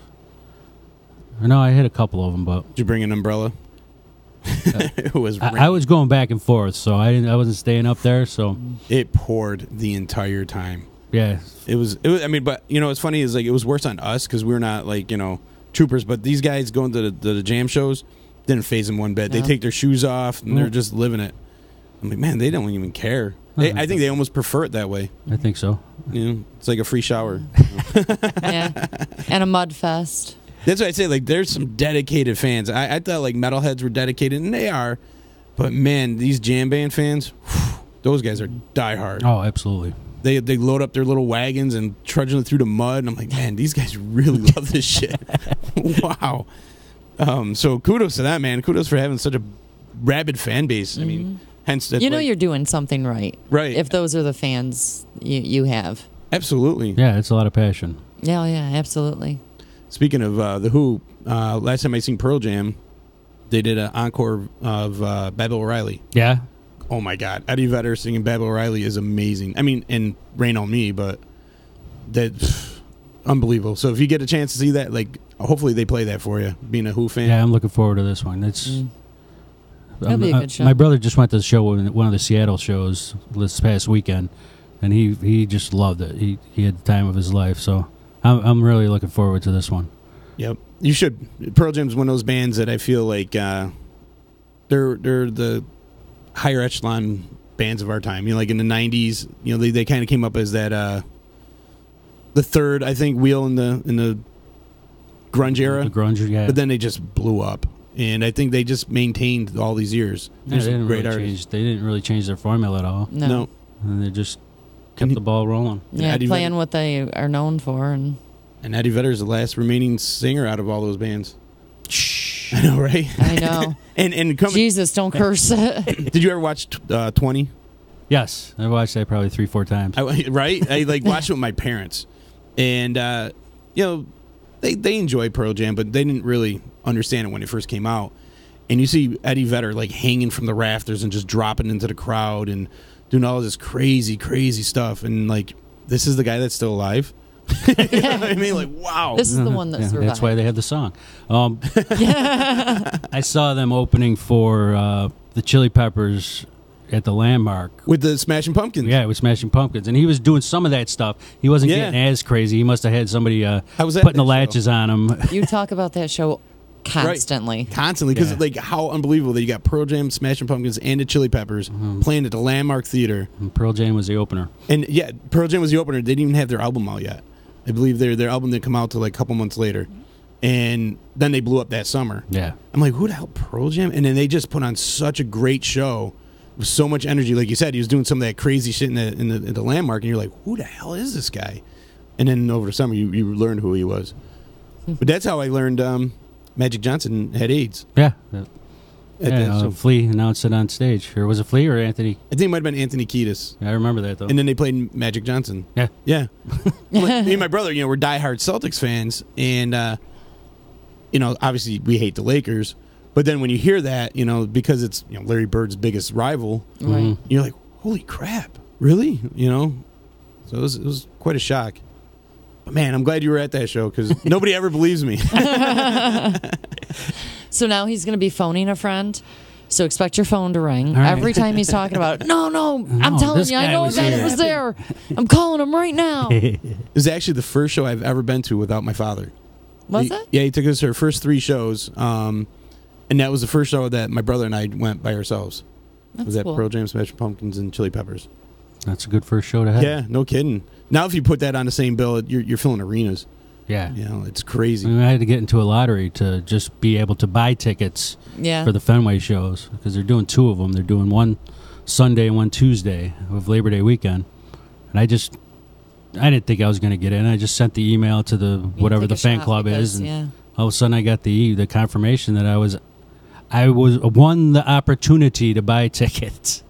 No, I hit a couple of them, but did you bring an umbrella? It was. I was going back and forth, so I wasn't staying up there. So it poured the entire time. Yeah, it was. I mean, but what's funny is like it was worse on us because we're not like troopers, but these guys going to the jam shows didn't faze them one bit. No. They take their shoes off and they're just living it. I'm like, man, they don't even care. I think they almost prefer it that way. I think so. It's like a free shower. Yeah, and a mud fest. That's what I say. Like, there's some dedicated fans. I thought like metalheads were dedicated, and they are. But man, these jam band fans, those guys are diehard. Oh, absolutely. They load up their little wagons and trudging through the mud, and I'm like, man, these guys really love this shit. Wow. So kudos to that, man. Kudos for having such a rabid fan base. I mean, hence that. You're doing something right. Right. If those are the fans you have. Absolutely. Yeah, it's a lot of passion. Yeah, absolutely. Speaking of The Who, last time I seen Pearl Jam, they did an encore of Babel O'Reilly. Yeah. Oh my God, Eddie Vedder singing Babel O'Reilly is amazing. I mean, and Rain on Me, but that's unbelievable. So if you get a chance to see that, like, hopefully they play that for you. Being a Who fan, yeah, I'm looking forward to this one. That'll be a good show. My brother just went to the show, one of the Seattle shows this past weekend, and he just loved it. He had the time of his life. So I'm really looking forward to this one. Yep, you should. Pearl Jam's one of those bands that I feel like they're the higher echelon bands of our time. Like in the 90s, they kind of came up as that the third, I think, wheel in the grunge era. The grunge, yeah. But then they just blew up, and I think they just maintained all these years. Yeah, they didn't really change their formula at all. No. And they just kept the ball rolling. Yeah, playing what they are known for, and Eddie Vedder is the last remaining singer out of all those bands. I know, right? I know. and Jesus, don't curse. Did you ever watch 20? Yes, I watched that probably 3-4 times. Right? I watched it with my parents, and they enjoyed Pearl Jam, but they didn't really understand it when it first came out. And you see Eddie Vedder like hanging from the rafters and just dropping into the crowd and doing all this crazy, crazy stuff, and like this is the guy that's still alive. You know what I mean? Like, wow. This is the one that survived. That's why they have the song. I saw them opening for the Chili Peppers at the Landmark. With the Smashing Pumpkins. Yeah, with Smashing Pumpkins. And he was doing some of that stuff. He wasn't getting as crazy. He must have had somebody putting the latches on him. You talk about that show constantly. Constantly, because Yeah. like how unbelievable that you got Pearl Jam, Smashing Pumpkins, and the Chili Peppers playing at the Landmark Theater. And Pearl Jam was the opener. And yeah, Pearl Jam was the opener. They didn't even have their album out yet. I believe their album didn't come out till like a couple months later. And then they blew up that summer. Yeah. I'm like, who the hell, Pearl Jam? And then they just put on such a great show with so much energy. Like you said, he was doing some of that crazy shit in the Landmark, and you're like, who the hell is this guy? And then over the summer, you learned who he was. But that's how I learned Magic Johnson had AIDS. Yeah. So- Flea announced it on stage. Or was it Flea or Anthony? I think it might have been Anthony Kiedis. I remember that, though. And then they played Magic Johnson. Yeah. Yeah. Me and my brother, we're diehard Celtics fans. And, obviously we hate the Lakers. But then when you hear that, because it's Larry Bird's biggest rival, Right. you're like, holy crap. Really? So it was quite a shock. But, man, I'm glad you were at that show because nobody ever believes me. So now he's going to be phoning a friend. So expect your phone to ring All right. every time he's talking about it. No, I'm telling this you, I guy know was that here. it was there. I'm calling him right now. It was actually the first show I've ever been to without my father. Was it? Yeah, he took us to our first 3 shows. And that was the first show that my brother and I went by ourselves. That's was that cool. Pearl Jam, Smashing Pumpkins, and Chili Peppers. That's a good first show to have. Yeah, no kidding. Now if you put that on the same bill, you're filling arenas. Yeah. It's crazy. I mean, I had to get into a lottery to just be able to buy tickets Yeah. for the Fenway shows because they're doing 2 of them. They're doing one Sunday and one Tuesday of Labor Day weekend. And I didn't think I was going to get in. I just sent the email to the whatever take the a fan shot club because, is, and yeah. all of a sudden I got the confirmation that I won the opportunity to buy tickets.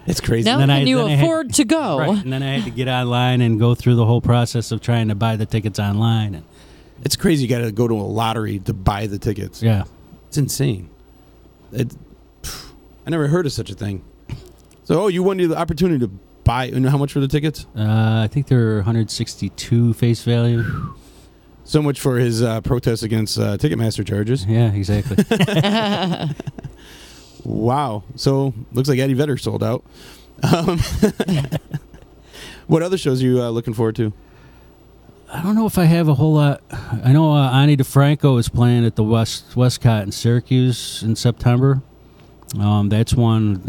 It's crazy. Now then can I- you then I had- afford to go? Right. And then I had to get online and go through the whole process of trying to buy the tickets online. And It's crazy. You got to go to a lottery to buy the tickets. yeah. It's insane. I never heard of such a thing. So, you won the opportunity to buy. You know how much were the tickets? I think they're 162 face value. So much for his protest against Ticketmaster charges. Yeah, exactly. Wow. So, looks like Eddie Vedder sold out. What other shows are you looking forward to? I don't know if I have a whole lot. I know Ani DeFranco is playing at the Westcott in Syracuse in September. That's one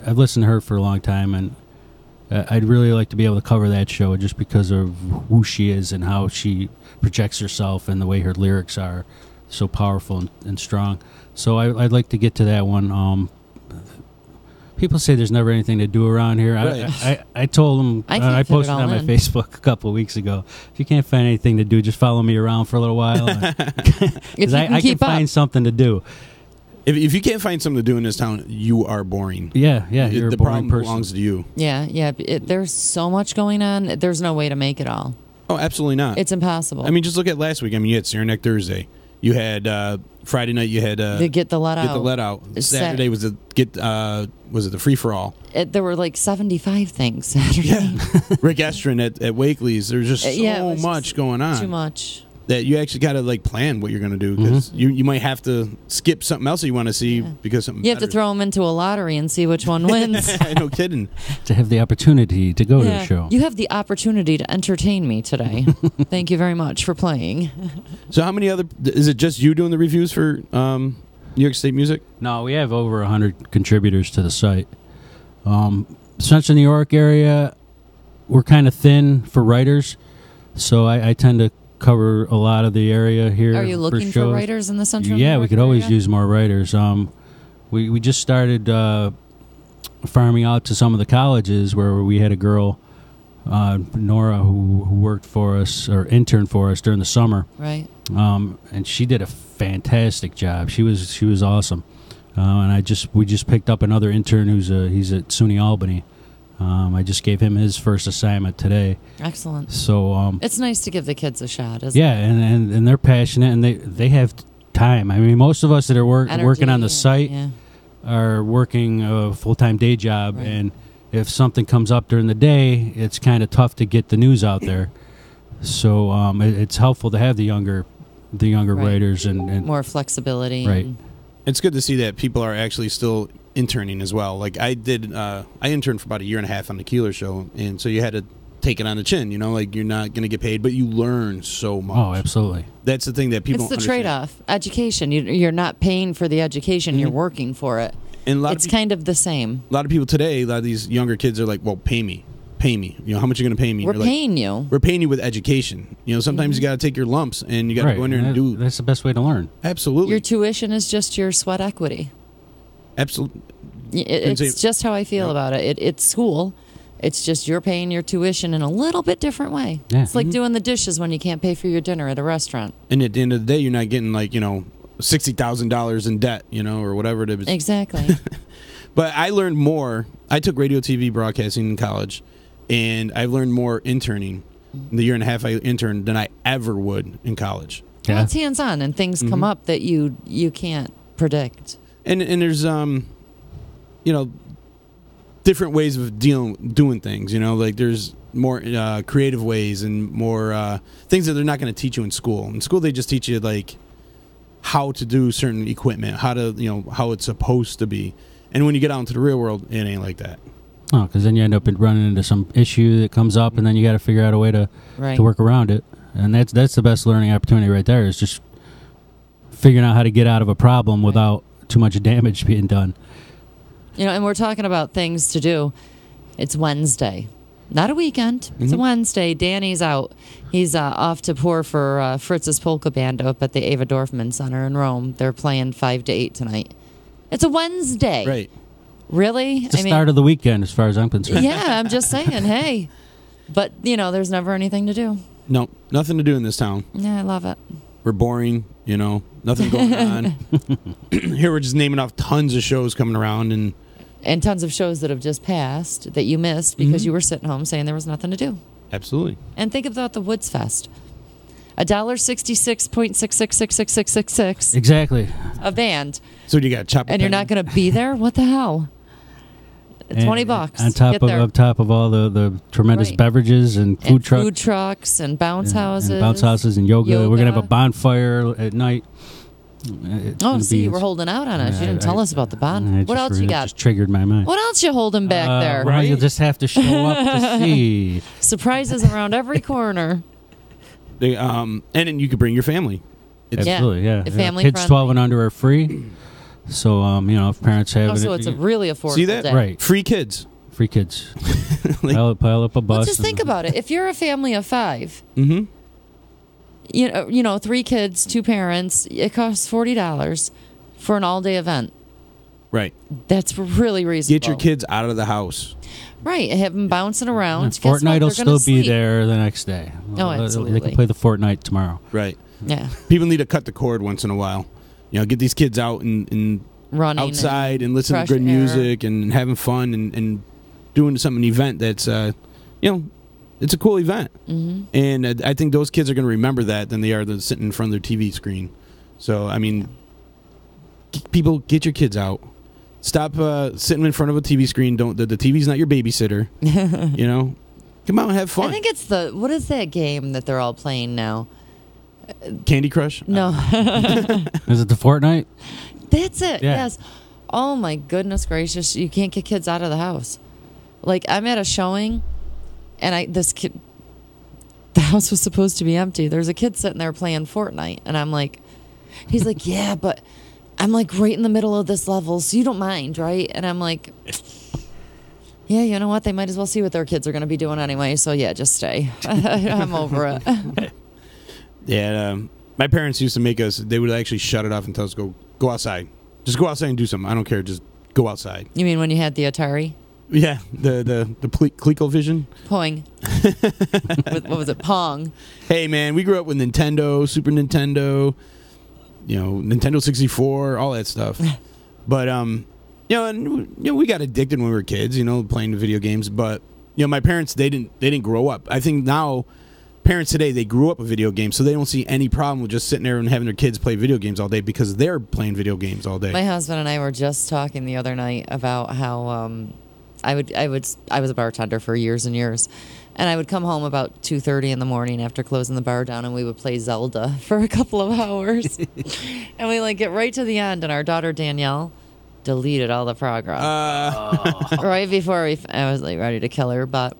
I've listened to her for a long time, and I'd really like to be able to cover that show just because of who she is and how she projects herself and the way her lyrics are so powerful and strong. So I'd like to get to that one. People say there's never anything to do around here. Right. I told them, I can't I fit it posted all on my in. Facebook a couple of weeks ago. If you can't find anything to do, just follow me around for a little while. If you I can can keep up. find something to do. If you can't find something to do in this town, you are boring. Yeah, you're The a boring problem person. belongs to you. Yeah. There's so much going on. There's no way to make it all. Oh, absolutely not. It's impossible. I mean, just look at last week. I mean, you had Saranac Thursday. You had Friday night. You had to get the let out. Get the let out. It's Saturday was was it the free for all? There were like 75 things Saturday. Yeah. Rick Estrin at Wakely's. There's just so Yeah, it was much just going on. Too much. That you actually got to plan what you're going to do because you might have to skip something else that you want to see because something. You have to better. throw them into a lottery and see which one wins. No kidding. To have the opportunity to go to Yeah. a show. You have the opportunity to entertain me today. Thank you very much for playing. So how many other? Is it just you doing the reviews for New York State music? No, we have over 100 contributors to the site. Central New York area, we're kind of thin for writers, so I tend to cover a lot of the area here. Are you looking for shows. writers in the Central New Yeah, York we could always area? use more writers. We just started farming out to some of the colleges where we had a girl, Nora, who worked for us or interned for us during the summer. Right. And she did a fantastic job. She was awesome. And we just picked up another intern he's at SUNY Albany. I just gave him his first assignment today. Excellent. So It's nice to give the kids a shot, isn't yeah, it? and they're passionate and they have time. I mean, most of us that are working on the site Yeah. are working a full-time day job, Right. and if something comes up during the day, it's kind of tough to get the news out there. So it's helpful to have the younger Right. writers and More flexibility. Right. and- It's good to see that people are actually still interning as well. Like I did, I interned for about a year and a half on the Keeler show, and so you had to take it on the chin. You know, like you're not going to get paid, but you learn so much. Oh, absolutely. That's the thing that people It's the don't understand. trade-off. Education. You're not paying for the education. You're working for it. And a lot It's of kind of the same. a lot of people today, a lot of these younger kids are like, well, pay me. You know, how much are you going to pay me? We're And you're like, paying you. We're paying you with education. You know, sometimes you got to take your lumps and you got to Right. go in there and do. That's the best way to learn. Absolutely. Your tuition is just your sweat equity. Absolutely. It's just how I feel about it. It's school. It's just you're paying your tuition in a little bit different way. Yeah. It's like doing the dishes when you can't pay for your dinner at a restaurant. And at the end of the day, you're not getting like, you know, $60,000 in debt, you know, or whatever it is. Exactly. But I learned more. I took radio, TV, broadcasting in college, and I learned more interning in the year and a half I interned than I ever would in college. Well, Yeah. it's hands-on, and things come up that you can't predict. And there's you know, different ways of doing things. You know, like there's more creative ways and more things that they're not going to teach you in school. In school, they just teach you like how to do certain equipment, how to, you know, how it's supposed to be. And when you get out into the real world, it ain't like that. Oh, because then you end up running into some issue that comes up, and then you got to figure out a way to Right. work around it. And that's the best learning opportunity right there, is just figuring out how to get out of a problem without too much damage being done. You know, and we're talking about things to do. It's Wednesday, not a weekend. It's a Wednesday. Danny's out. He's off to pour for Fritz's polka band up at the Ava Dorfman Center in Rome. They're playing 5 to 8 tonight. It's a Wednesday. Right. Really? It's the start of the weekend, as far as I'm concerned. Yeah, I'm just saying, hey. But, you know, there's never anything to do. No, nothing to do in this town. Yeah, I love it. We're boring, you know, nothing going on. Here we're just naming off tons of shows coming around, and tons of shows that have just passed that you missed because you were sitting home saying there was nothing to do. absolutely. And think about the Woods Fest. $1.66.666666 Exactly. a band. So you got chop. And you're not going to be there? What the hell? $20 on top Get of there. on top of all the tremendous Right. beverages and food And trucks. food trucks and bounce houses. And bounce houses and yoga. We're gonna have a yoga. bonfire at night. It's Oh, gonna see, be- you were holding out on us. You didn't tell us about the bond. What else you got? Just triggered my mind. What else you holding back there? Well, you'll just have to show up to see. Surprises around every corner. And then you could bring your family. Absolutely, yeah. The family Kids friendly. 12 and under are free. So, you know, if parents have Oh, so it's a really affordable See that? day. Right. Free kids. Free kids. Like- pile up a bus. Well, just and- think about it. If you're a family of 5, Mm-hmm. you know, 3 kids, 2 parents, it costs $40 for an all-day event. Right. That's really reasonable. Get your kids out of the house. Right, have them bouncing around. Guess what? Fortnite will They're gonna still be sleep. there the next day. Oh, They absolutely. can play the Fortnite tomorrow. Right. Yeah, People need to cut the cord once in a while. You know, get these kids out and running outside and listen to fresh good air. music and having fun and doing an event that's you know, it's a cool event. Mm-hmm. And I think those kids are going to remember that than they are sitting in front of their TV screen. So I mean, people, get your kids out. Stop sitting in front of a TV screen. Don't the TV's not your babysitter. You know, come out and have fun. I think it's what is that game that they're all playing now? Candy Crush. No, Is it the Fortnite? that's it. Yeah. Yes. Oh my goodness gracious! You can't get kids out of the house. Like I'm at a showing, and this kid, the house was supposed to be empty. There's a kid sitting there playing Fortnite, and I'm like, he's like, yeah, but I'm like right in the middle of this level, so you don't mind, right? And I'm like, yeah, you know what? They might as well see what their kids are going to be doing anyway. So yeah, just stay. I'm over it. Yeah, my parents used to make us. They would actually shut it off and tell us go outside. Just go outside and do something. I don't care. Just go outside. You mean when you had the Atari? Yeah, the ColecoVision. Pong. What was it? Pong. Hey man, we grew up with Nintendo, Super Nintendo, you know, Nintendo 64, all that stuff. But you know, and you know, we got addicted when we were kids, you know, playing the video games. But you know, my parents they didn't grow up. I think now parents today they grew up with video games, so they don't see any problem with just sitting there and having their kids play video games all day because they're playing video games all day. My husband and I were just talking the other night about how I was a bartender for years and years, and I would come home about 2:30 in the morning after closing the bar down, and we would play Zelda for a couple of hours, and we like get right to the end, and our daughter Danielle deleted all the progress right before I was like ready to kill her, but.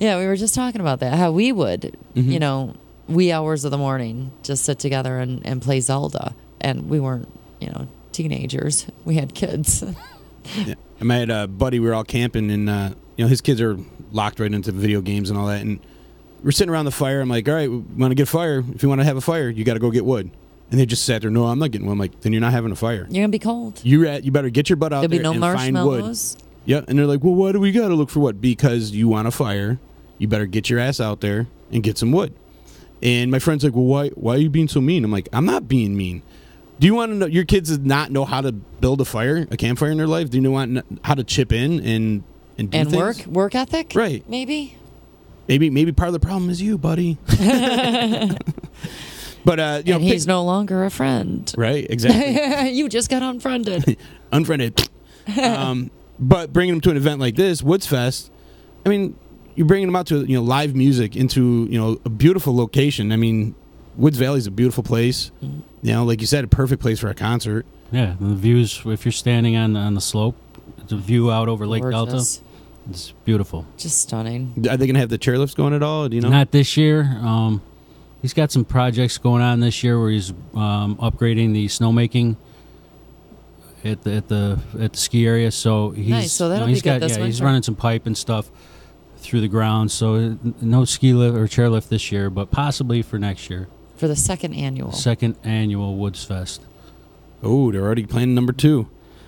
Yeah, we were just talking about that. How we would, wee hours of the morning, just sit together and play Zelda. And we weren't, teenagers. We had kids. Yeah. I had a buddy. We were all camping, and his kids are locked right into video games and all that. And we're sitting around the fire. I'm like, all right, we want to get fire. If you want to have a fire, you got to go get wood. And they just sat there. No, I'm not getting wood. I'm like, then you're not having a fire. You're gonna be cold. You better get your butt out There'll there be no and find wood. marshmallows. Yeah, and they're like, well, why do we got to look for wood? Because you want a fire. You better get your ass out there and get some wood. And my friend's like, well, why are you being so mean? I'm like, I'm not being mean. Do you want to know your kids does not know how to build a campfire in their life? Do you know how to chip in and do things? work ethic? Right. Maybe part of the problem is you, buddy. But and he's no longer a friend. Right, exactly. You just got unfriended. Unfriended. But bringing them to an event like this, Woods Fest, I mean, you're bringing them out to live music into a beautiful location. I mean, Woods Valley is a beautiful place. Like you said, a perfect place for a concert. Yeah, the views. If you're standing on the slope, the view out over Lake Delta, it's beautiful. Just stunning. Are they gonna have the chairlifts going at all? Do you know? Not this year. He's got some projects going on this year where he's upgrading the snowmaking at the ski area. So he's nice. So that'll be good this winter. He's running some pipe and stuff through the ground. So no ski lift or chairlift this year, but possibly for next year. For the second annual Woods Fest. Oh, they're already planning number 2.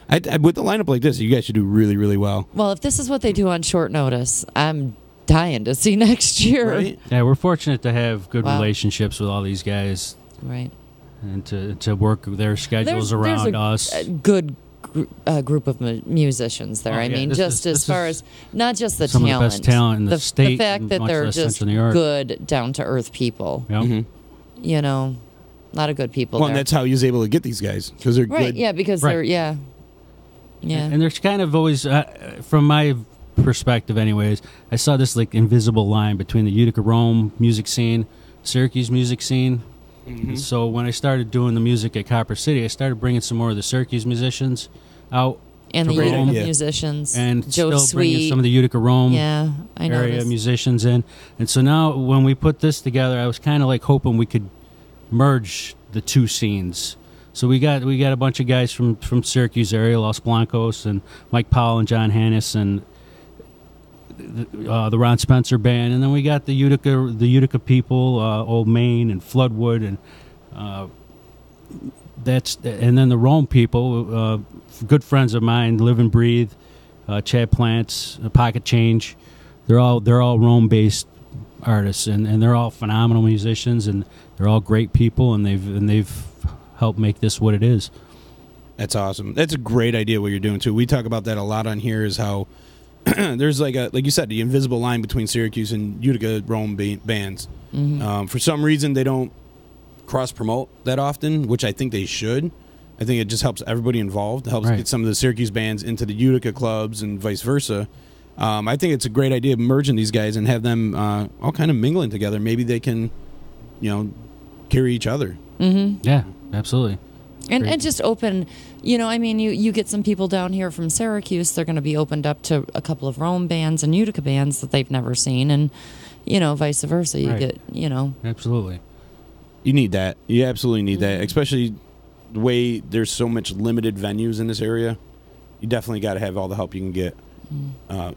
With the lineup like this, you guys should do really, really well. Well, if this is what they do on short notice, I'm dying to see next year. Right? Yeah, we're fortunate to have good relationships with all these guys. Right. And to work their schedules around us. A good group of musicians there. I mean, just as far as not just the some talent. Of the best talent in the state. The fact that they're just good, down-to-earth people. Yep. Mm-hmm. A lot of good people Well, there. and that's how he was able to get these guys, because they're right, good. yeah, because they're, yeah. And there's kind of always, from my perspective anyways, I saw this like invisible line between the Utica Rome music scene, Syracuse music scene. Mm-hmm. So when I started doing the music at Copper City, I started bringing some more of the Syracuse musicians out. And the Utica musicians. And Joe still bringing some of the Utica Rome area musicians in. And so now when we put this together, I was kind of like hoping we could merge the two scenes. So we got a bunch of guys from Syracuse area, Los Blancos, and Mike Powell and John Hannis, and the Ron Spencer band, and then we got the Utica people, Old Main and Floodwood, and and then the Rome people, good friends of mine, Live and Breathe, Chad Plants, Pocket Change. They're all Rome based artists, and they're all phenomenal musicians, and they're all great people, and they've helped make this what it is. That's awesome. That's a great idea what you're doing too. We talk about that a lot on here, is how there's like you said, the invisible line between Syracuse and Utica Rome bands. Mm-hmm. For some reason, they don't cross promote that often, which I think they should. I think it just helps everybody involved. It helps get some of the Syracuse bands into the Utica clubs and vice versa. I think it's a great idea merging these guys and have them all kind of mingling together. Maybe they can, carry each other. Mm-hmm. Yeah, absolutely. And just open, you get some people down here from Syracuse, they're going to be opened up to a couple of Rome bands and Utica bands that they've never seen, and, vice versa. You get, Absolutely. You need that. You absolutely need that, especially the way there's so much limited venues in this area. You definitely got to have all the help you can get.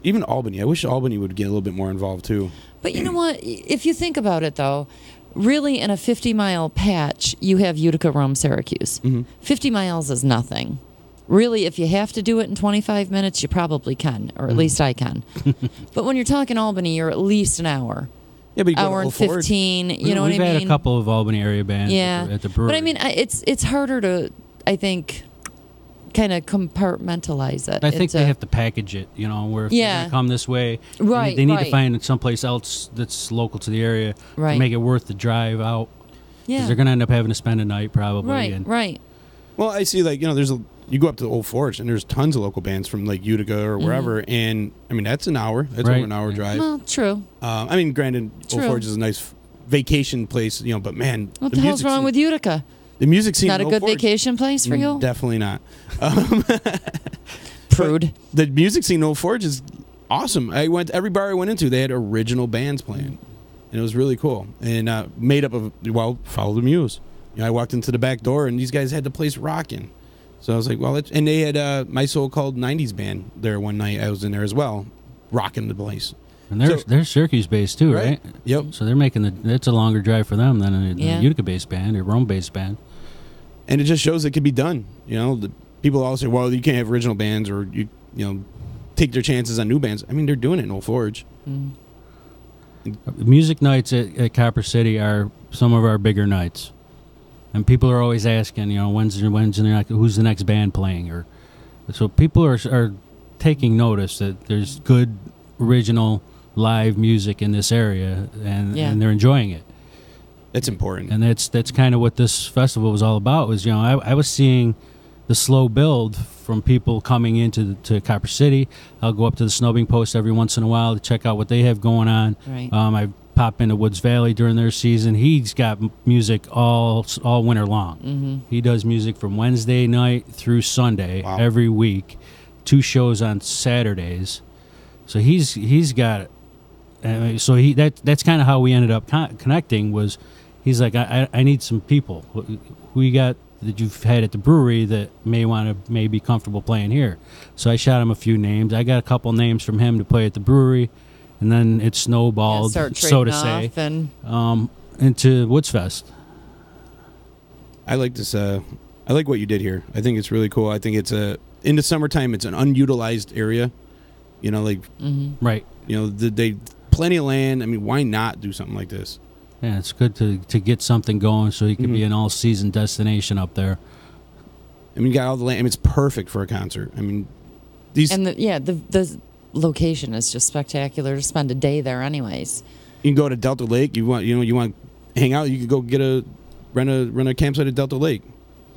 Even Albany. I wish Albany would get a little bit more involved, too. But you know what? If you think about it, though, really in a 50-mile patch, you have Utica, Rome, Syracuse. Mm-hmm. 50 miles is nothing. Really, if you have to do it in 25 minutes, you probably can, or at least I can. But when you're talking Albany, you're at least an hour. Yeah, but you hour and 15, you know what I mean? We've had a couple of Albany area bands at the brewery. But I mean, it's harder to, I think, kind of compartmentalize it. I think they have to package it, where if they're going to come this way, they need to find it someplace else that's local to the area to make it worth the drive out. Yeah. Because they're going to end up having to spend a night probably. Right. Well, I see, you go up to Old Forge, and there's tons of local bands from, Utica or wherever, and, I mean, that's an hour. That's over an hour drive. Well, true. I mean, granted, Old Forge is a nice vacation place, but, man. What the hell's wrong with Utica? The music scene. Not a good vacation place for you? Definitely not. Prude. The music scene in Old Forge is awesome. I went every bar I went into, they had original bands playing, and it was really cool. And made up of Follow the Muse. I walked into the back door, and these guys had the place rocking. So I was like, and they had My So-Called 90s band there one night. I was in there as well, rocking the place. And they're Syracuse-based too, right? Yep. So they're making it's a longer drive for them than a Utica-based band or Rome-based band. And it just shows it could be done. The people always say, well, you can't have original bands or you take their chances on new bands. I mean, they're doing it in Old Forge. Mm. Music nights at Copper City are some of our bigger nights. And people are always asking, who's the next band playing? So people are taking notice that there's good original live music in this area, and they're enjoying it. It's important, and that's kind of what this festival was all about. Was I was seeing the slow build from people coming into Copper City. I'll go up to the Snubbing Post every once in a while to check out what they have going on. Right. I pop into Woods Valley during their season. He's got music all winter long. Mm-hmm. He does music from Wednesday night through Sunday every week. 2 shows on Saturdays. So he's got it. So that's kind of how we ended up connecting. Was he's like, I need some people. Who you got that you've had at the brewery that may be comfortable playing here? So I shot him a few names. I got a couple names from him to play at the brewery, and then it snowballed, so to say, into Woods Fest. I like this. I like what you did here. I think it's really cool. I think it's in the summertime, it's an unutilized area. Right. They plenty of land. I mean, why not do something like this? Yeah, it's good to get something going so you can be an all-season destination up there. I mean, you got all the land. I mean, it's perfect for a concert. I mean, the location is just spectacular to spend a day there, anyways. You can go to Delta Lake. You want to hang out. You could go rent a campsite at Delta Lake.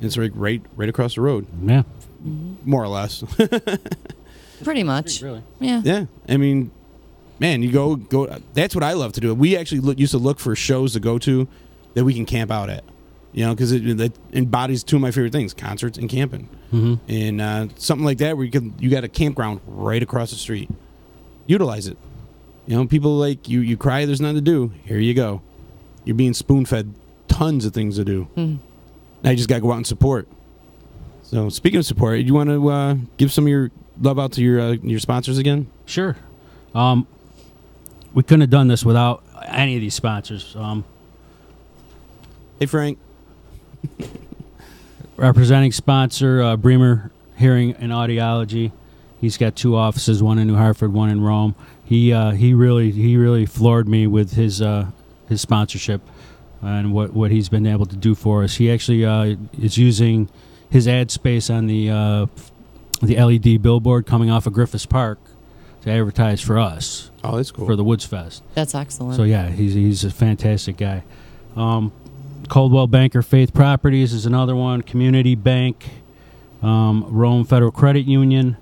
It's right across the road. Yeah, more or less. Pretty much. Really? Yeah. Yeah. I mean, man, you go. That's what I love to do. We actually used to look for shows to go to that we can camp out at. Because it embodies 2 of my favorite things: concerts and camping. Mm-hmm. And something like that where you got a campground right across the street. Utilize it. People like you cry there's nothing to do. Here you go. You're being spoon-fed tons of things to do. Mm-hmm. Now you just got to go out and support. So speaking of support, you want to give some of your love out to your sponsors again? Sure. We couldn't have done this without any of these sponsors. Hey, Frank. Representing sponsor, Bremer Hearing and Audiology. He's got 2 offices, one in New Hartford, one in Rome. He really floored me with his sponsorship and what he's been able to do for us. He actually is using his ad space on the LED billboard coming off of Griffiths Park to advertise for us. Oh, that's cool. For the Woods Fest. That's excellent. So yeah, he's a fantastic guy. Coldwell Banker Faith Properties is another one. Community Bank, Rome Federal Credit Union,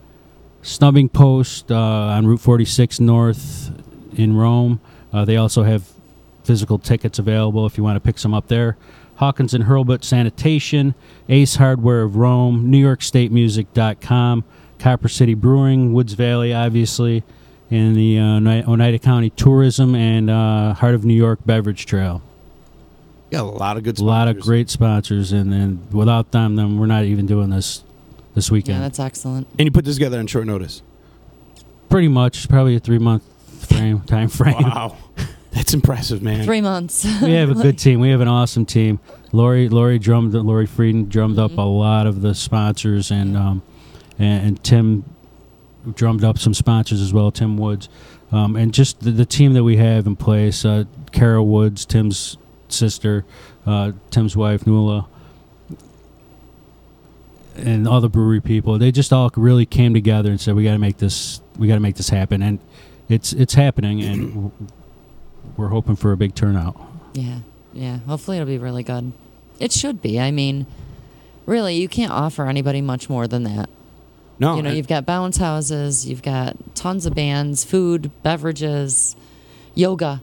Snubbing Post on Route 46 North in Rome. They also have physical tickets available if you want to pick some up there. Hawkins and Hurlbut Sanitation, Ace Hardware of Rome, NewYorkStateMusic.com, Copper City Brewing, Woods Valley, obviously, and the Oneida County Tourism and Heart of New York Beverage Trail. Yeah, a lot of good sponsors. A lot of great sponsors, and without them, we're not even doing this weekend. Yeah, that's excellent. And you put this together on short notice? Pretty much, probed a 3-month time frame. Wow. That's impressive, man. 3 months. We have a good team. We have an awesome team. Lori Frieden drummed up a lot of the sponsors, and Tim drummed up some sponsors as well, Tim Woods. And just the team that we have in place, Kara Woods, Tim's sister, Tim's wife, Nuala, and all the brewery people, they just all really came together and said, we got to make this happen. And it's happening, and we're hoping for a big turnout. Yeah. Hopefully it'll be really good. It should be. I mean, really, you can't offer anybody much more than that. No. You've got bounce houses, you've got tons of bands, food, beverages, yoga.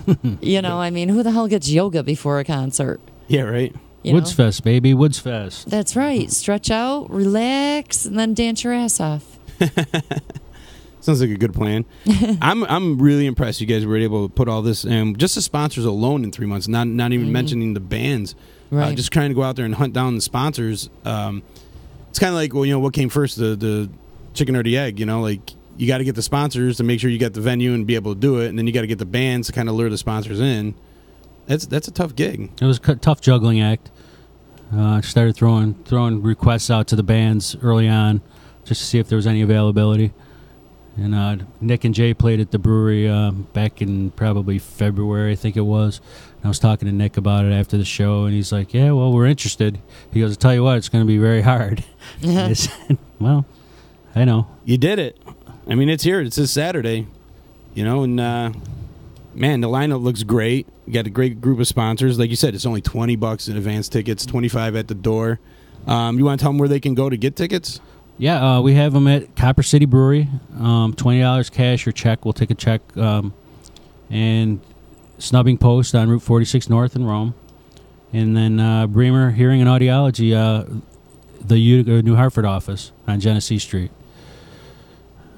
I mean, who the hell gets yoga before a concert? Yeah, right. Woods Fest, baby. Woods Fest. That's right. Stretch out, relax, and then dance your ass off. Sounds like a good plan. I'm really impressed you guys were able to put all this and just the sponsors alone in 3 months, not even mentioning the bands. Right. Just trying to go out there and hunt down the sponsors. It's kind of like, well, what came first, the chicken or the egg? Like you got to get the sponsors to make sure you got the venue and be able to do it, and then you got to get the bands to kind of lure the sponsors in. That's a tough gig. It was a tough juggling act. Started throwing requests out to the bands early on just to see if there was any availability. And Nick and Jay played at the brewery back in probably February, I think it was. And I was talking to Nick about it after the show, and he's like, yeah, well, we're interested. He goes, I'll tell you what, it's going to be very hard. I said, well, I know. You did it. I mean, it's here. It's this Saturday. And man, the lineup looks great. You got a great group of sponsors. Like you said, it's only $20 in advance tickets, $25 at the door. You want to tell them where they can go to get tickets? Yeah, we have them at Copper City Brewery. $20 cash or check. We'll take a check. And Snubbing Post on Route 46 North in Rome. And then Bremer Hearing and Audiology, the Utica, New Hartford office on Genesee Street.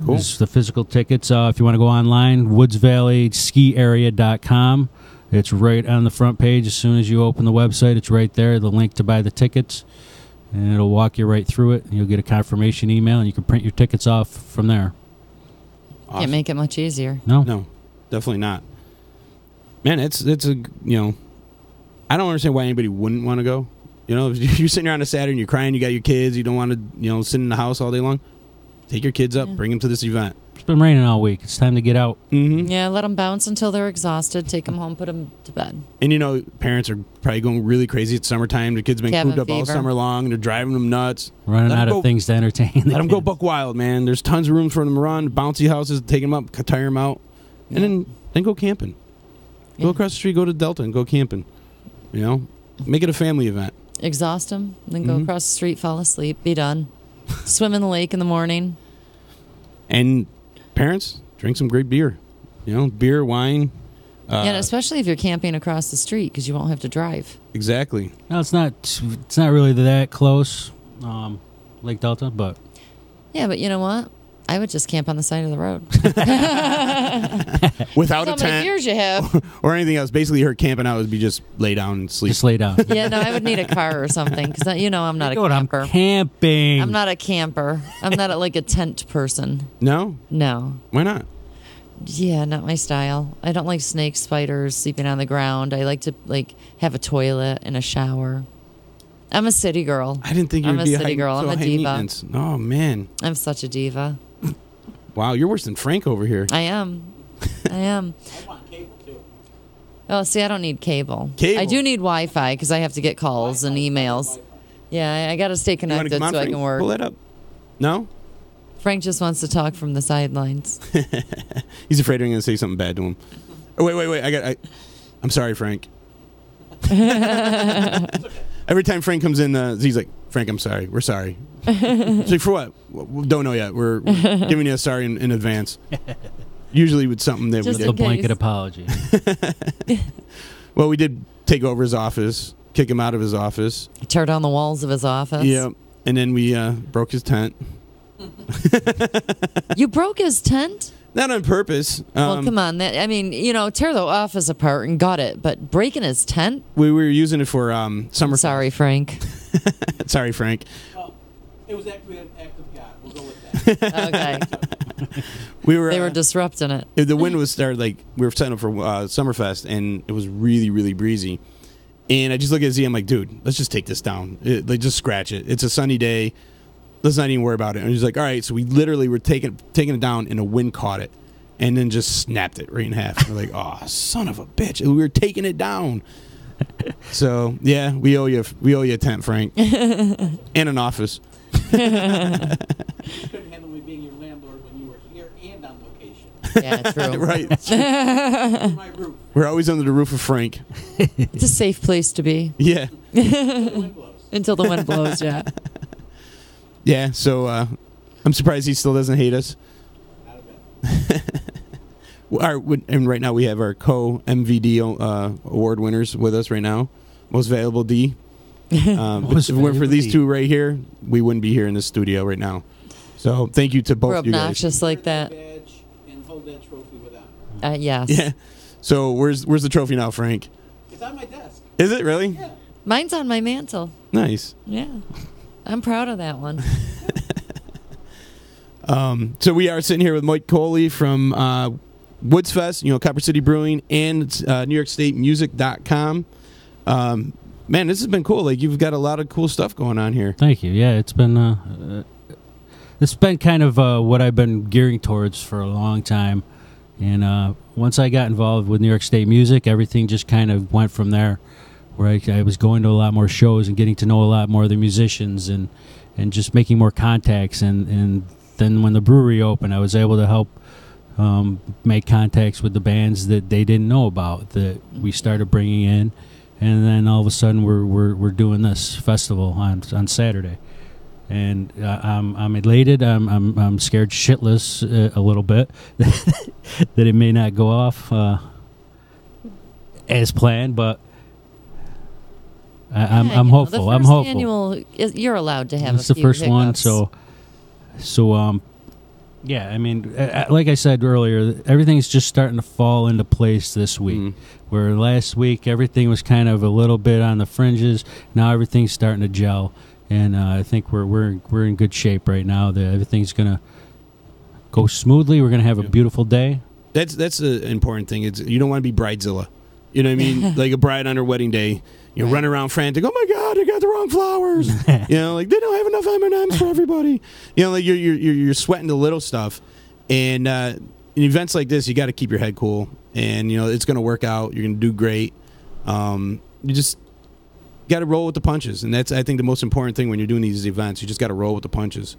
Cool. There's the physical tickets. If you want to go online, woodsvalleyskiarea.com. It's right on the front page. As soon as you open the website, it's right there, the link to buy the tickets. And it'll walk you right through it. You'll get a confirmation email, and you can print your tickets off from there. Awesome. Can't make it much easier. No, definitely not. Man, it's a I don't understand why anybody wouldn't want to go. If you're sitting there on a Saturday and you're crying, you got your kids, you don't want to sit in the house all day long. Take your kids up, bring them to this event. It's been raining all week. It's time to get out. Mm-hmm. Yeah, let them bounce until they're exhausted. Take them home, put them to bed. And parents are probably going really crazy. It's summertime. The kids been Cabin cooped up all fever. summer long, and they're driving them nuts. Running out of things to entertain. Let them go buck wild, man. There's tons of rooms for them to run. Bouncy houses, take them up, tire them out, and then go camping. Go across the street, go to Delta, and go camping. Make it a family event. Exhaust them, then go across the street, fall asleep, be done. Swim in the lake in the morning. And parents, drink some great beer. Beer, wine. And especially if you're camping across the street, because you won't have to drive. Exactly. No, it's not really that close, Lake Delta, but... Yeah, but you know what? I would just camp on the side of the road. Without How a tent. many years you have? Or anything else. Basically, her camping out would be just lay down and sleep. Just lay down. Yeah, no, I would need a car or something, because I'm not a camper. I'm camping. I'm not a camper. I'm not a tent person. No? No. Why not? Yeah, not my style. I don't like snakes, spiders, sleeping on the ground. I like to have a toilet and a shower. I'm a city girl. I didn't think you would I'm be a city girl. I'm a diva. Oh, man. I'm such a diva. Wow, you're worse than Frank over here. I am. I want cable, too. Oh, see, I don't need cable. Cable? I do need Wi-Fi, because I have to get calls and emails. Yeah, I got to stay connected so I can work. Pull that up. No? Frank just wants to talk from the sidelines. He's afraid I'm going to say something bad to him. Oh, wait. I'm sorry, Frank. Every time Frank comes in, he's like, Frank, I'm sorry. We're sorry. It's like, for what? We don't know yet. We're giving you a sorry in advance. Usually with something that Just we A did. blanket apology. Well, we did take over his office, kick him out of his office. Tear down the walls of his office. Yeah. And then we broke his tent. You broke his tent? Not on purpose. Well, come on. Tear the office apart and gut it, but breaking his tent? We were using it for summer. Sorry, Frank. Sorry, Frank. It was actually an act of God. We'll go with that. Okay. They were disrupting it. The wind was started, we were setting up for Summerfest, and it was really, really breezy. And I just look at Z, I'm like, dude, let's just take this down. Just scratch it. It's a sunny day. Let's not even worry about it. And he's like, all right. So we literally were taking it down, and a wind caught it, and then just snapped it right in half. We're like, oh, son of a bitch! And we were taking it down. So yeah, we owe you a tent, Frank, and an office. You couldn't handle me being your landlord when you were here and on location. Yeah, true. Right. Under my roof. We're always under the roof of Frank. It's a safe place to be. Yeah. Until the wind blows. Until the wind blows, yeah. Yeah, so I'm surprised he still doesn't hate us. Not a bit. And right now we have our co-MVD award winners with us right now. Most Valuable D. If it weren't for these two right here, we wouldn't be here in the studio right now. So thank you to both We're you guys. obnoxious like that. Badge hold that trophy without. Yes. Yeah. So where's the trophy now, Frank? It's on my desk. Is it really? Yeah. Mine's on my mantle. Nice. Yeah. I'm proud of that one. So we are sitting here with Mike Kohli from Woods Fest, Copper City Brewing, and NewYorkStateMusic.com. Man, this has been cool. Like, you've got a lot of cool stuff going on here. Thank you. Yeah, it's been kind of what I've been gearing towards for a long time. And once I got involved with New York State Music, everything just kind of went from there, where I was going to a lot more shows and getting to know a lot more of the musicians and just making more contacts. And then when the brewery opened, I was able to help make contacts with the bands that they didn't know about that we started bringing in. And then all of a sudden we're doing this festival on Saturday. And I'm elated. I'm scared shitless a little bit that it may not go off as planned, but I'm hopeful. I'm hopeful. Annual, you're allowed to have. It's the first hiccups. one, so yeah. I mean, like I said earlier, everything's just starting to fall into place this week. Where last week everything was kind of a little bit on the fringes. Now everything's starting to gel. And I think we're in good shape right now. Everything's gonna go smoothly. We're gonna have a beautiful day. That's the important thing. It's you don't want to be bridezilla. You know what I mean? Like a bride on her wedding day. You run around frantic. Oh my God! I got the wrong flowers. Like they don't have enough M&Ms for everybody. Like you're sweating the little stuff. And in events like this, you got to keep your head cool. And it's gonna work out. You're gonna do great. You just got to roll with the punches, and that's I think the most important thing when you're doing these events. You just got to roll with the punches.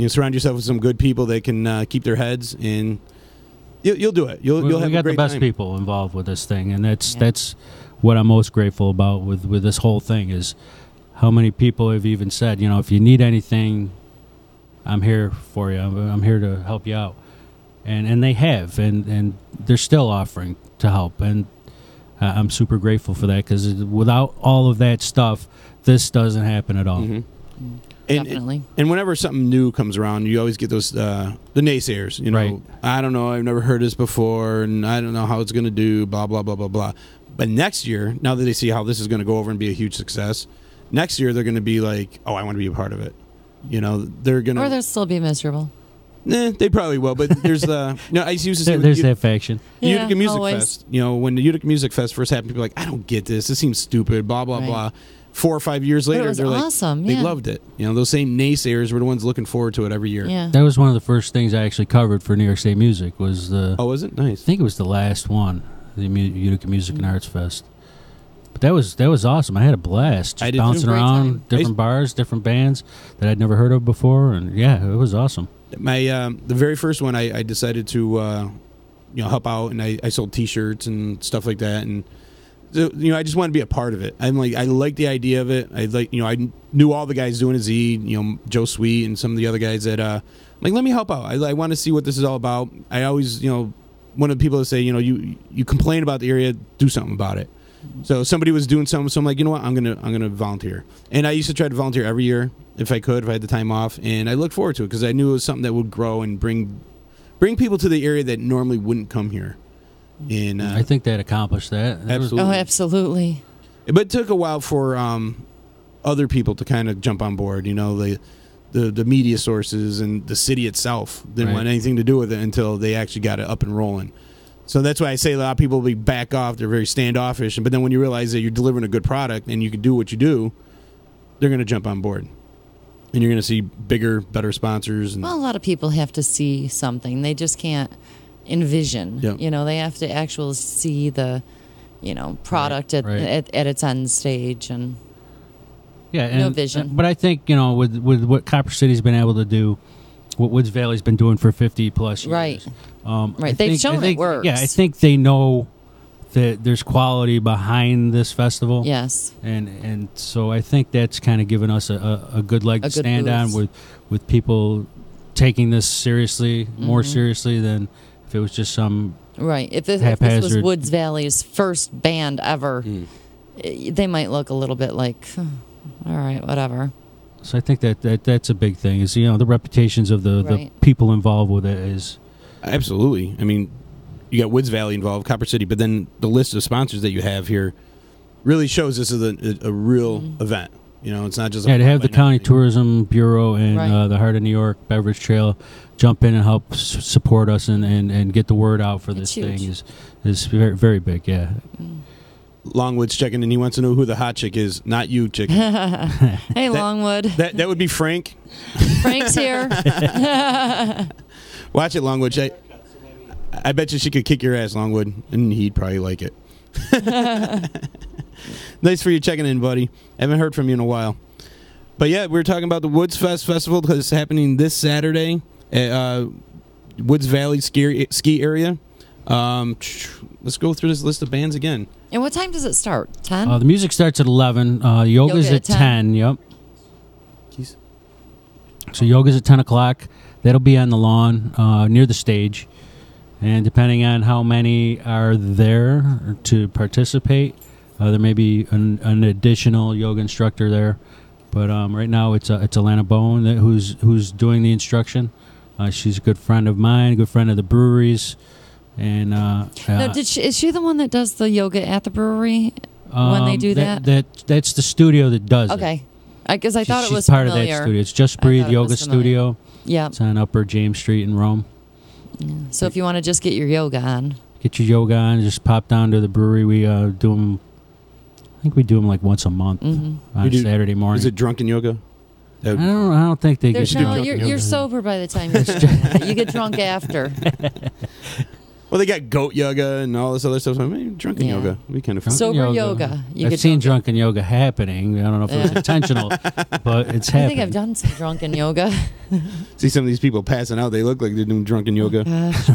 Surround yourself with some good people that can keep their heads, and you'll do it. You'll have a great time. We got the best people involved with this thing, and that's what I'm most grateful about with this whole thing is how many people have even said, if you need anything, I'm here for you. I'm here to help you out, and they have, and they're still offering to help, and I'm super grateful for that because without all of that stuff, this doesn't happen at all. Mm-hmm. Definitely. And whenever something new comes around, you always get those the naysayers. Right. I don't know, I've never heard this before, and I don't know how it's going to do. Blah blah blah blah blah. But next year, now that they see how this is going to go over and be a huge success, next year they're going to be like, "Oh, I want to be a part of it." They're going to, or they'll still be miserable. They probably will, but there's the I used to say there's that faction. Utica Music always. Fest. When the Utica Music Fest first happened, people were like, I don't get this. This seems stupid. Blah blah blah. 4 or 5 years later, it was they're awesome. like, they loved it. Those same naysayers were the ones looking forward to it every year. Yeah. That was one of the first things I actually covered for New York State Music. Was the was it nice? I think it was the last one, the Utica Music and Arts Fest. But that was awesome. I had a blast. I Just did bouncing too. around different bars, different bands that I'd never heard of before, and yeah, it was awesome. My the very first one, I decided to help out, and I sold T-shirts and stuff like that, and I just wanted to be a part of it. I like the idea of it. I knew all the guys doing a Z, Joe Sweet and some of the other guys that let me help out. I want to see what this is all about. I always one of the people that say you complain about the area, do something about it. So somebody was doing something, so I'm like, you know what, I'm gonna volunteer. And I used to try to volunteer every year if I could, if I had the time off, and I looked forward to it because I knew it was something that would grow and bring people to the area that normally wouldn't come here. And I think they'd accomplish that. Absolutely. Oh, absolutely. But it took a while for other people to kind of jump on board. The media sources and the city itself didn't want anything to do with it until they actually got it up and rolling. So that's why I say a lot of people will be back off. They're very standoffish. But then when you realize that you're delivering a good product and you can do what you do, they're going to jump on board. And you're going to see bigger, better sponsors. And Well, a lot of people have to see something. They just can't envision. Yep. They have to actually see the, product at its end stage. And Yeah, no vision. But I think with what Copper City's been able to do, what Woods Valley's been doing for 50 plus years, Right. Right, they've shown it works. Yeah, I think they know that there's quality behind this festival. Yes. And so I think that's kind of given us a good leg to stand on with people taking this seriously, more seriously than if it was just some Right. If this was Woods Valley's first band ever, they might look a little bit like, all right, whatever. So I think that's a big thing. Is the reputations of the people involved with it is. Absolutely. I mean, you got Woods Valley involved, Copper City, but then the list of sponsors that you have here really shows this is a real event. You know, it's not just to have the County Tourism Bureau and the Heart of New York Beverage Trail jump in and help support us and get the word out for this thing is very, very big. Yeah. Longwood's checking in. He wants to know who the hot chick is. Not you, chick. Hey, Longwood. That would be Frank. Frank's here. Watch it, Longwood. I bet you she could kick your ass, Longwood, and he'd probably like it. Nice for you checking in, buddy. Haven't heard from you in a while. But yeah, we were talking about the Woods Fest Festival because it's happening this Saturday at Woods Valley ski area. Let's go through this list of bands again. And what time does it start? 10? The music starts at 11. Yoga's at 10. Yep. Jeez. So yoga's at 10 o'clock. That'll be on the lawn near the stage. And depending on how many are there to participate, there may be an additional yoga instructor there. But right now it's Alana Bowen who's doing the instruction. She's a good friend of mine, a good friend of the breweries. And now, is she the one that does the yoga at the brewery when they do that? That's the studio that does it. Okay. Because I thought it was she's part familiar. of that studio. It's Just Breathe Yoga Studio. Yeah. It's on Upper James Street in Rome. Yeah. So if you want to just get your yoga on. Get your yoga on. Just pop down to the brewery. We do them, I think we do them like once a month on Saturday morning. Is it drunken yoga? I don't think they get drunk. You're sober by the time you get drunk after. Well, they got goat yoga and all this other stuff. I mean, drunken yoga. We kind of fun. Sober yoga. I've seen drunken yoga happening. I don't know if it was intentional, but it's happening. I think I've done some drunken yoga. See some of these people passing out. They look like they're doing drunken yoga. Gosh.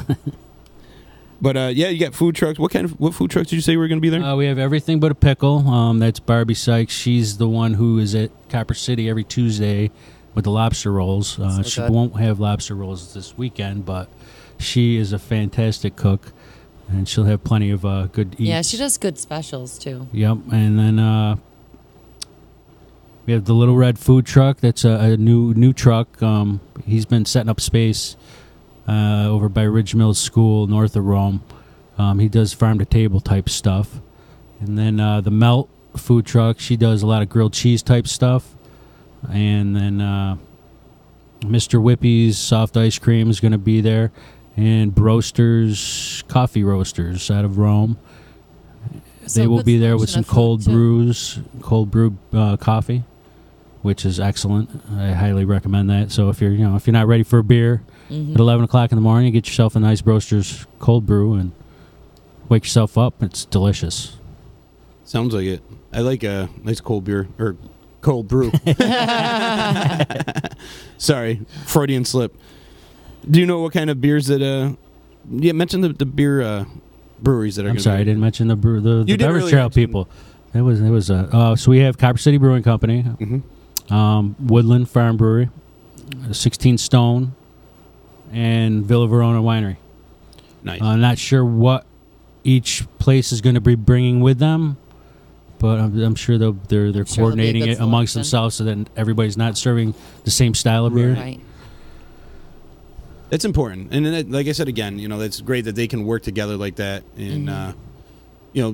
But you got food trucks. What food trucks did you say were going to be there? We have everything but a pickle. That's Barbie Sykes. She's the one who is at Copper City every Tuesday with the lobster rolls. She won't have lobster rolls this weekend, but she is a fantastic cook, and she'll have plenty of good eats. Yeah, she does good specials, too. Yep, and then we have the Little Red food truck. That's a new truck. He's been setting up space over by Ridge Mills School, north of Rome. He does farm-to-table type stuff. And then the Melt food truck, she does a lot of grilled cheese type stuff. And then Mr. Whippy's soft ice cream is going to be there. And Broasters, coffee roasters out of Rome. They will be there with some cold brew coffee, which is excellent. I highly recommend that. So if you're not ready for a beer at 11 o'clock in the morning, get yourself a nice Broasters cold brew and wake yourself up. It's delicious. Sounds like it. I like a nice cold beer or cold brew. Sorry, Freudian slip. Do you know what kind of beers that? Mention the beer breweries that are. I'm sorry, I didn't mention the beverage really trail people. It was so we have Copper City Brewing Company, Woodland Farm Brewery, 16 Stone, and Villa Verona Winery. Nice. I'm not sure what each place is going to be bringing with them, but I'm sure they're coordinating it amongst themselves so that everybody's not serving the same style of beer. Right. It's important, and then, like I said again, it's great that they can work together like that, and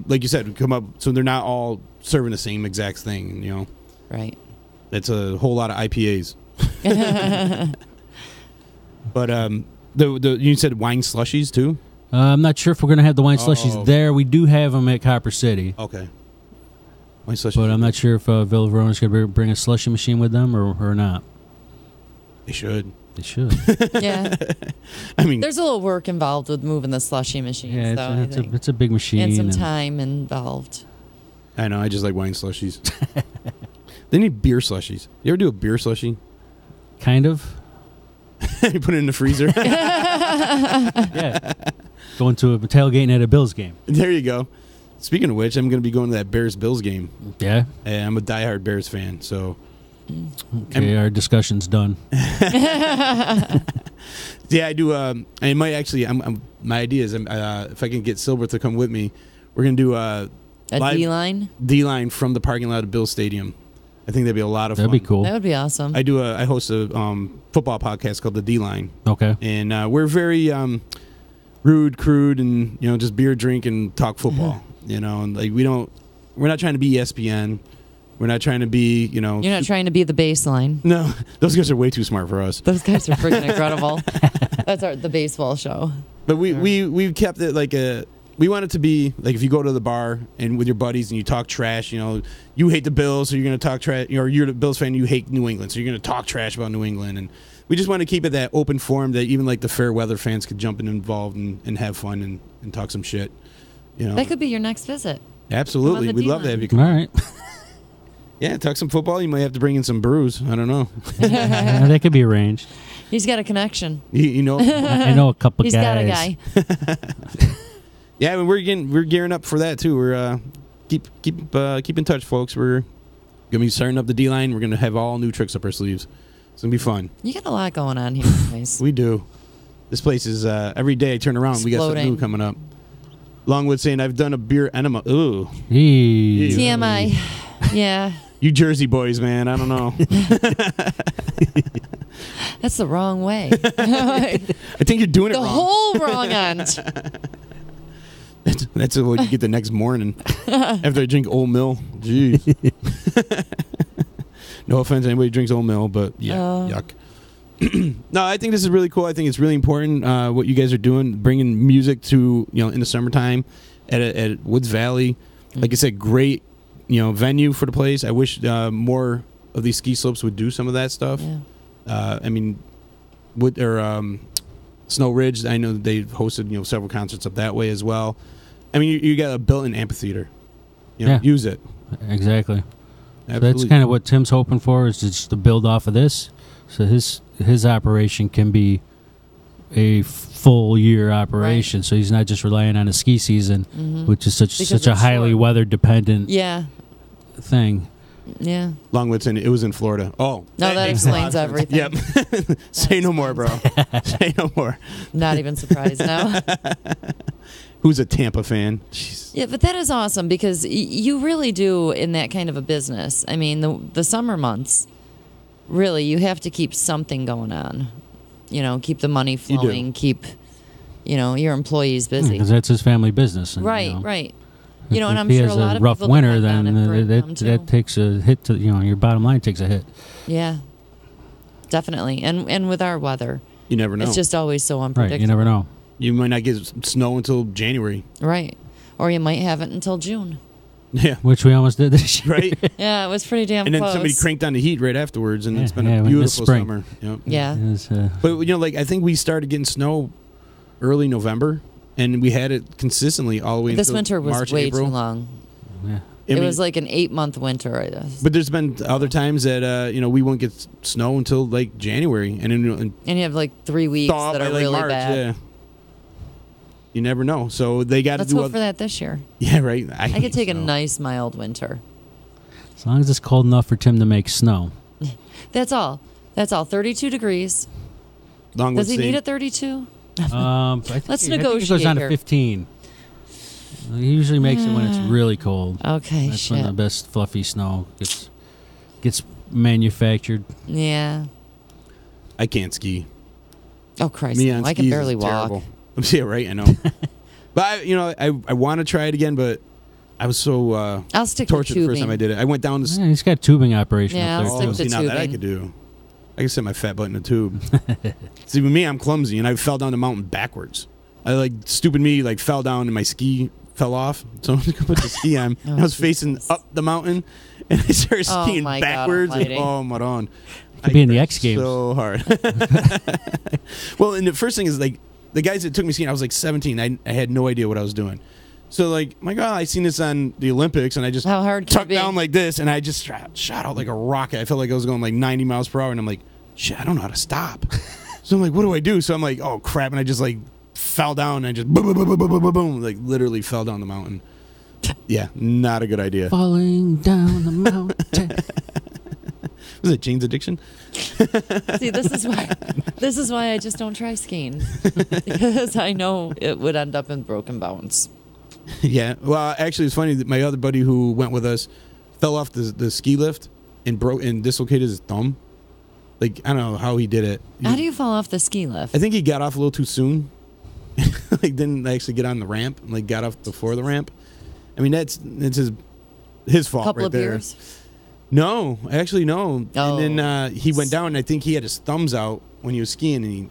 like you said, come up so they're not all serving the same exact thing. Right. That's a whole lot of IPAs. But you said wine slushies too. I'm not sure if we're going to have the wine slushies there. We do have them at Copper City. Okay. Wine slushies. But I'm not sure if Villa Verona's going to bring a slushy machine with them or not. They should. They should. Yeah. I mean, there's a little work involved with moving the slushy machines. Yeah, it's a big machine. And some time involved. I know. I just like wine slushies. They need beer slushies. You ever do a beer slushie? Kind of. You put it in the freezer? Yeah. Going to a tailgate at a Bills game. There you go. Speaking of which, I'm going to be going to that Bears-Bills game. Yeah? And I'm a diehard Bears fan, so... Okay, our discussion's done. Yeah, I do. I might actually... my idea is if I can get Silver to come with me, we're going to do a D-line? D-line from the parking lot of Bills Stadium. I think that'd be a lot of fun. That'd be cool. That would be awesome. I host a football podcast called The D-Line. Okay. And we're very... rude, crude, and just beer, drink, and talk football. And like we're not trying to be ESPN. We're not trying to be, You're not trying to be the baseline. No, those guys are way too smart for us. Those guys are freaking incredible. That's the baseball show. But we kept it like we want it to be like if you go to the bar and with your buddies and you talk trash, you hate the Bills, so you're going to talk trash, or you're the Bills fan, you hate New England, so you're going to talk trash about New England. And we just want to keep it that open forum that even like the fair weather fans could jump in involved and have fun and talk some shit. That could be your next visit. Absolutely. We'd love to have you come. All right. Yeah, talk some football. You might have to bring in some brews. I don't know. Yeah, that could be arranged. He's got a connection. I know a couple He's guys. He's got a guy. Yeah, we're gearing up for that too. We're keep in touch, folks. We're gonna be starting up the D line. We're gonna have all new tricks up our sleeves. It's gonna be fun. You got a lot going on here, guys. We do. This place is every day I turn around, we got something new coming up. Longwood saying I've done a beer enema. Ooh. TMI. Yeah. You Jersey boys, man. I don't know. That's the wrong way. I think you're doing it the wrong. whole wrong end. That's what you get the next morning after I drink Old Mill. Jeez. No offense to anybody who drinks Old Mill, but yeah, yuck. No, I think this is really cool. I think it's really important what you guys are doing, bringing music to in the summertime at Woods Valley. Like I said, great venue for the place. I wish more of these ski slopes would do some of that stuff. Yeah. I mean, Snow Ridge, I know they've hosted several concerts up that way as well. I mean, you got a built-in amphitheater. Use it. Exactly. Absolutely. So that's kind of what Tim's hoping for, is just to build off of this. So his operation can be a full year operation. Right. So he's not just relying on a ski season, which is such a highly weather dependent thing. Yeah. Longwood saying it was in Florida. Oh. No, that explains everything. Yep. Say no more, bro. Say no more. Not even surprised now. Who's a Tampa fan? Jeez. Yeah, but that is awesome because you really do in that kind of a business. I mean, the summer months, really, you have to keep something going on. Keep the money flowing, keep, your employees busy. Because that's his family business. And, right, right. And I'm he sure has a lot of rough people winter, depend on it then that takes a hit to your bottom line takes a hit. Yeah, definitely. And with our weather, you never know. It's just always so unpredictable. Right, you never know. You might not get snow until January. Right, or you might have it until June. Yeah, which we almost did this year. Right. Yeah, it was pretty damn. And then close. somebody cranked on the heat right afterwards, and it's been a beautiful summer. Yep. Yeah. But I think we started getting snow early November, and we had it consistently all the way. This until winter was March, Way April. too long. Yeah. It was like an 8-month winter, I guess. But there's been other times that we won't get snow until like January, and you have like 3 weeks that are really March, bad. Yeah. You never know, so they got to Let's do. hope for that this year. Yeah, right. I could take a nice mild winter. As long as it's cold enough for Tim to make snow. That's all. 32 degrees. Does he need a 32? Let's negotiate. I think it goes down to 15. He usually makes it when it's really cold. Okay, That's when the best fluffy snow gets manufactured. Yeah. I can't ski. Oh Christ! No, I can barely walk. Yeah, right. I know. But I want to try it again, but I was so I'll stick tortured to the first time I did it. I went down. He's got tubing operation. Yeah, up I'll there stick to now that I could do. I can set my fat butt in a tube. See, with me, I'm clumsy, and I fell down the mountain backwards. Stupid me, fell down, and my ski fell off. So I put the ski on. I was facing up the mountain, and I started skiing backwards. Oh my God! Could be in the X Games. So hard. Well, and the first thing is the guys that took me skiing. I was 17. I had no idea what I was doing. So my God, I seen this on the Olympics, and I just tucked down like this, and I just shot out like a rocket. I felt like I was going 90 miles per hour, and I'm like, shit, I don't know how to stop. So I'm like, what do I do? So I'm like, oh crap, and I just fell down, and I just boom, boom, boom, boom, boom, boom, boom, literally fell down the mountain. Yeah, not a good idea. Falling down the mountain. Was it Jane's Addiction? See, this is why I just don't try skiing, because I know it would end up in broken bones. Yeah. Well, actually, it's funny that my other buddy who went with us fell off the ski lift and dislocated his thumb. I don't know how he did it. How do you fall off the ski lift? I think he got off a little too soon. like didn't actually get on the ramp, like got off before the ramp. I mean, that's his fault Couple right of there. beers. No, actually no. Oh. And then he went down, and I think he had his thumbs out when he was skiing, and he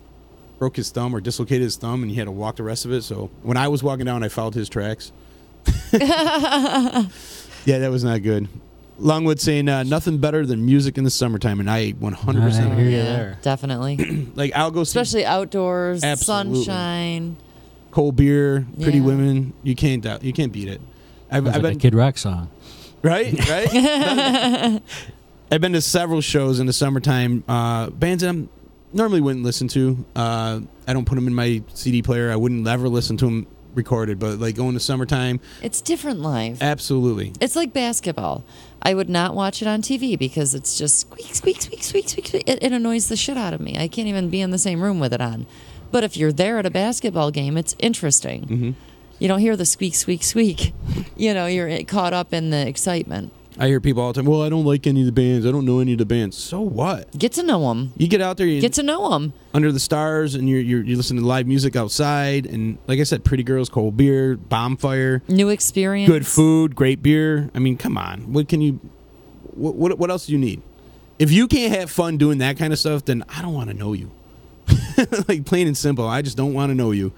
broke his thumb or dislocated his thumb, and he had to walk the rest of it. So when I was walking down, I followed his tracks. Yeah, that was not good. Longwood saying nothing better than music in the summertime, and I 100% I hear you Yeah, there. definitely. like I'll go see Especially outdoors, Absolutely. sunshine. cold beer, pretty Yeah. women. You can't beat it. Sounds like a Kid Rock song. Right. I've been to several shows in the summertime. Bands that I normally wouldn't listen to. I don't put them in my CD player. I wouldn't ever listen to them recorded. But like going to summertime, It's different live. absolutely. It's like basketball. I would not watch it on TV because it's just squeak, squeak, squeak, squeak, squeak. It annoys the shit out of me. I can't even be in the same room with it on. But if you're there at a basketball game, it's interesting. Mm-hmm. You don't hear the squeak, squeak, squeak. You're caught up in the excitement. I hear people all the time. Well, I don't like any of the bands. I don't know any of the bands. So what? Get to know them. You get out there. Get to know them. Under the stars, and you listen to live music outside, and like I said, pretty girls, cold beer, bonfire, New experience. good food, great beer. I mean, come on. What can you? What else do you need? If you can't have fun doing that kind of stuff, then I don't want to know you. Like plain and simple, I just don't want to know you,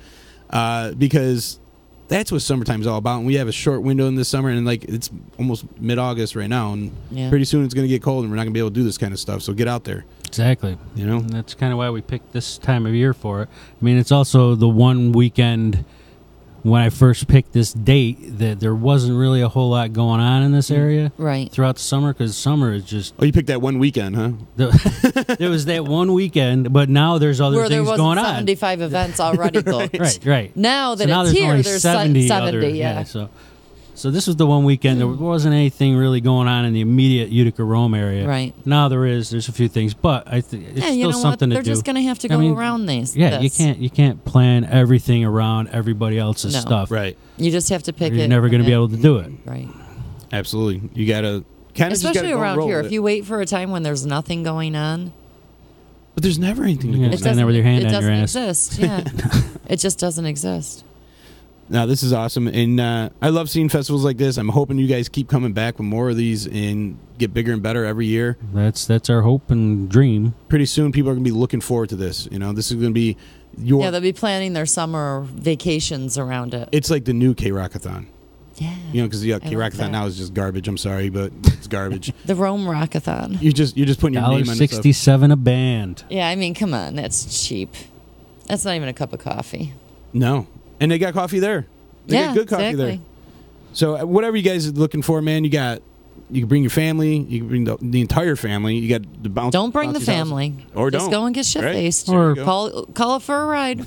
because that's what summertime's all about. And we have a short window in this summer, and like it's almost mid-August right now, and pretty soon it's going to get cold, and we're not going to be able to do this kind of stuff. So get out there. Exactly. You know, And that's kind of why we picked this time of year for it. I mean, it's also the one weekend when I first picked this date that there wasn't really a whole lot going on in this area Right. throughout the summer, because summer is just Oh, you picked that one weekend, huh? there was that one weekend, but now there's other Where there things was going on. 75 events already booked. Right. Now that So it's there's here, only there's 70 70 other, yeah. So this was the one weekend there wasn't anything really going on in the immediate Utica Rome area. Right. Now there's a few things, but I think it's Yeah, still you know something what? to do. They're just going to have to I go mean, around these. Yeah, this. you can't plan everything around everybody else's No. stuff. Right. You just have to pick it. You're never going to be able to do it. Right. Absolutely. You got to kind of Especially around here. If you wait for a time when there's nothing going on, But there's never anything to Yeah, go stand there with your hand it on your doesn't ass. exist. Yeah. It just doesn't exist. Now, this is awesome, and I love seeing festivals like this. I'm hoping you guys keep coming back with more of these and get bigger and better every year. That's our hope and dream. Pretty soon, people are going to be looking forward to this. You know, this is going to be your. Yeah, they'll be planning their summer vacations around it. It's like the new K-Rockathon. Yeah. You know, because the I like K-Rockathon that. now is just garbage. I'm sorry, but it's garbage. The Rome Rockathon. You're just putting your name on it. $1.67 a band. Yeah, I mean, come on. That's cheap. That's not even a cup of coffee. No, and they got coffee there. They Yeah, got good coffee exactly. there. So whatever you guys are looking for, man, you can bring your family. You can bring the entire family. You got the bounce. Don't bring the bouncy house. family. Or Just don't. go and get shit faced. Right? There Or you go. call it for a ride.